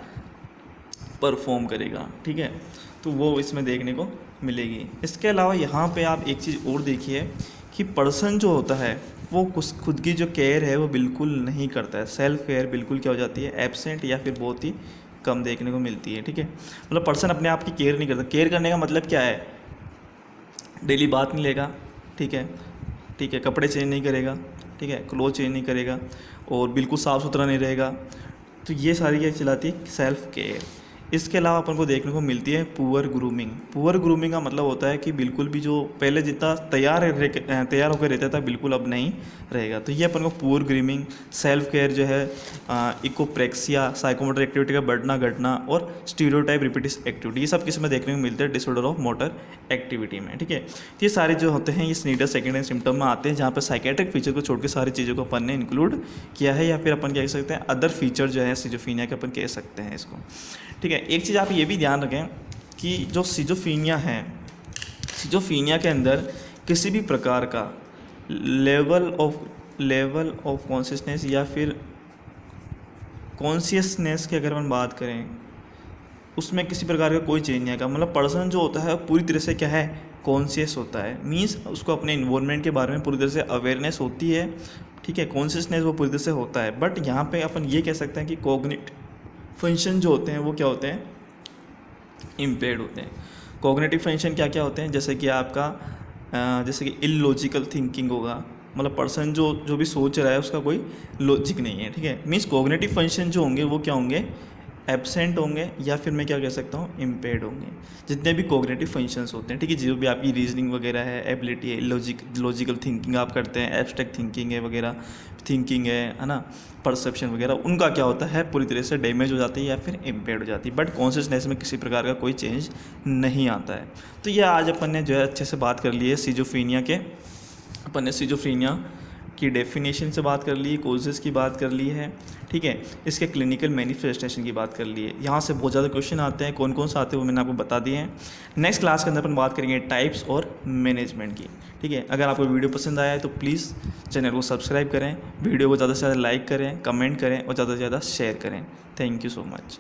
परफॉर्म करेगा, ठीक है। तो वो इसमें देखने को मिलेगी। इसके अलावा यहाँ पे आप एक चीज़ और देखिए कि पर्सन जो होता है वो खुद की जो केयर है वो बिल्कुल नहीं करता है। सेल्फ केयर बिल्कुल क्या हो जाती है, एब्सेंट या फिर बहुत ही कम देखने को मिलती है, ठीक है। मतलब पर्सन अपने आप की केयर नहीं करता। केयर करने का मतलब क्या है, डेली बात नहीं लेगा, ठीक है, ठीक है, कपड़े चेंज नहीं करेगा, ठीक है, क्लोथ चेंज नहीं करेगा और बिल्कुल साफ़ सुथरा नहीं रहेगा। तो ये सारी क्या चलाती है, सेल्फ केयर। इसके अलावा अपन को देखने को मिलती है पुअर ग्रूमिंग। पुअर ग्रूमिंग का मतलब होता है कि बिल्कुल भी जो पहले जितना तैयार होकर रहता था बिल्कुल अब नहीं रहेगा। तो ये अपन को पुअर ग्रूमिंग, सेल्फ केयर जो है, इकोप्रेक्सिया, साइकोमोटर एक्टिविटी का बढ़ना घटना और स्टीरियोटाइप रिपीटिव एक्टिविटी, ये सब किस में देखने को मिलते हैं, डिसऑर्डर ऑफ मोटर एक्टिविटी में। ठीक है, तो ये सारे जो होते हैं ये स्नीडर सेकेंडरी सिम्टम में आते हैं, जहाँ पर साइकेट्रिक फीचर को छोड़ के सारी चीज़ों को अपन ने इंक्लूड किया है, या फिर अपन क्या कह सकते हैं अदर फीचर जो है सिजोफ्रेनिया के अपन कह सकते हैं इसको। ठीक है, एक चीज़ आप ये भी ध्यान रखें कि जो सिजोफ्रेनिया है, सिजोफ्रेनिया के अंदर किसी भी प्रकार का लेवल ऑफ कॉन्शियसनेस या फिर कॉन्शियसनेस की अगर हम बात करें, उसमें किसी प्रकार का कोई चेंज नहीं आएगा। मतलब पर्सन जो होता है पूरी तरह से क्या है, कॉन्शियस होता है, मीन्स उसको अपने इन्वायरमेंट के बारे में पूरी तरह से अवेयरनेस होती है। ठीक है, कॉन्शियसनेस वो पूरी तरह से होता है। बट यहाँ पे अपन ये कह सकते हैं कि कॉग्निटिव फंक्शन जो होते हैं वो क्या होते हैं, इम्पेयर्ड होते हैं। कॉग्निटिव फंक्शन क्या क्या होते हैं, जैसे कि आपका जैसे कि इलॉजिकल थिंकिंग होगा, मतलब पर्सन जो भी सोच रहा है उसका कोई लॉजिक नहीं है। ठीक है, मीन्स कॉग्निटिव फंक्शन जो होंगे वो क्या होंगे, एब्सेंट होंगे, या फिर मैं क्या कह सकता हूँ इम्पेयर्ड होंगे, जितने भी कॉग्निटिव फंक्शंस होते हैं। ठीक है, जो भी आपकी रीजनिंग वगैरह है, एबिलिटी है, लॉजिकल थिंकिंग आप करते हैं, एब्स्ट्रैक्ट थिंकिंग है वगैरह, थिंकिंग है ना, परसेप्शन वगैरह, उनका क्या होता है पूरी तरह से डैमेज हो जाती है या फिर इम्पेयर्ड हो जाती है। बट कॉन्शियसनेस में किसी प्रकार का कोई चेंज नहीं आता है। तो ये आज अपन ने जो है अच्छे से बात कर ली है सिजोफ्रेनिया के, अपन ने सिजोफ्रेनिया की डेफिनेशन से बात कर ली, कोजेस की बात कर ली है। ठीक है, इसके क्लिनिकल मैनिफेस्टेशन की बात कर ली है। यहाँ से बहुत ज़्यादा क्वेश्चन आते हैं, कौन कौन से आते हैं वो मैंने आपको बता दिए हैं। नेक्स्ट क्लास के अंदर अपन बात करेंगे टाइप्स और मैनेजमेंट की। ठीक है, अगर आपको वीडियो पसंद आया है तो प्लीज़ चैनल को सब्सक्राइब करें, वीडियो को ज़्यादा से ज़्यादा लाइक करें, कमेंट करें और ज़्यादा से ज़्यादा शेयर करें। Thank you so much.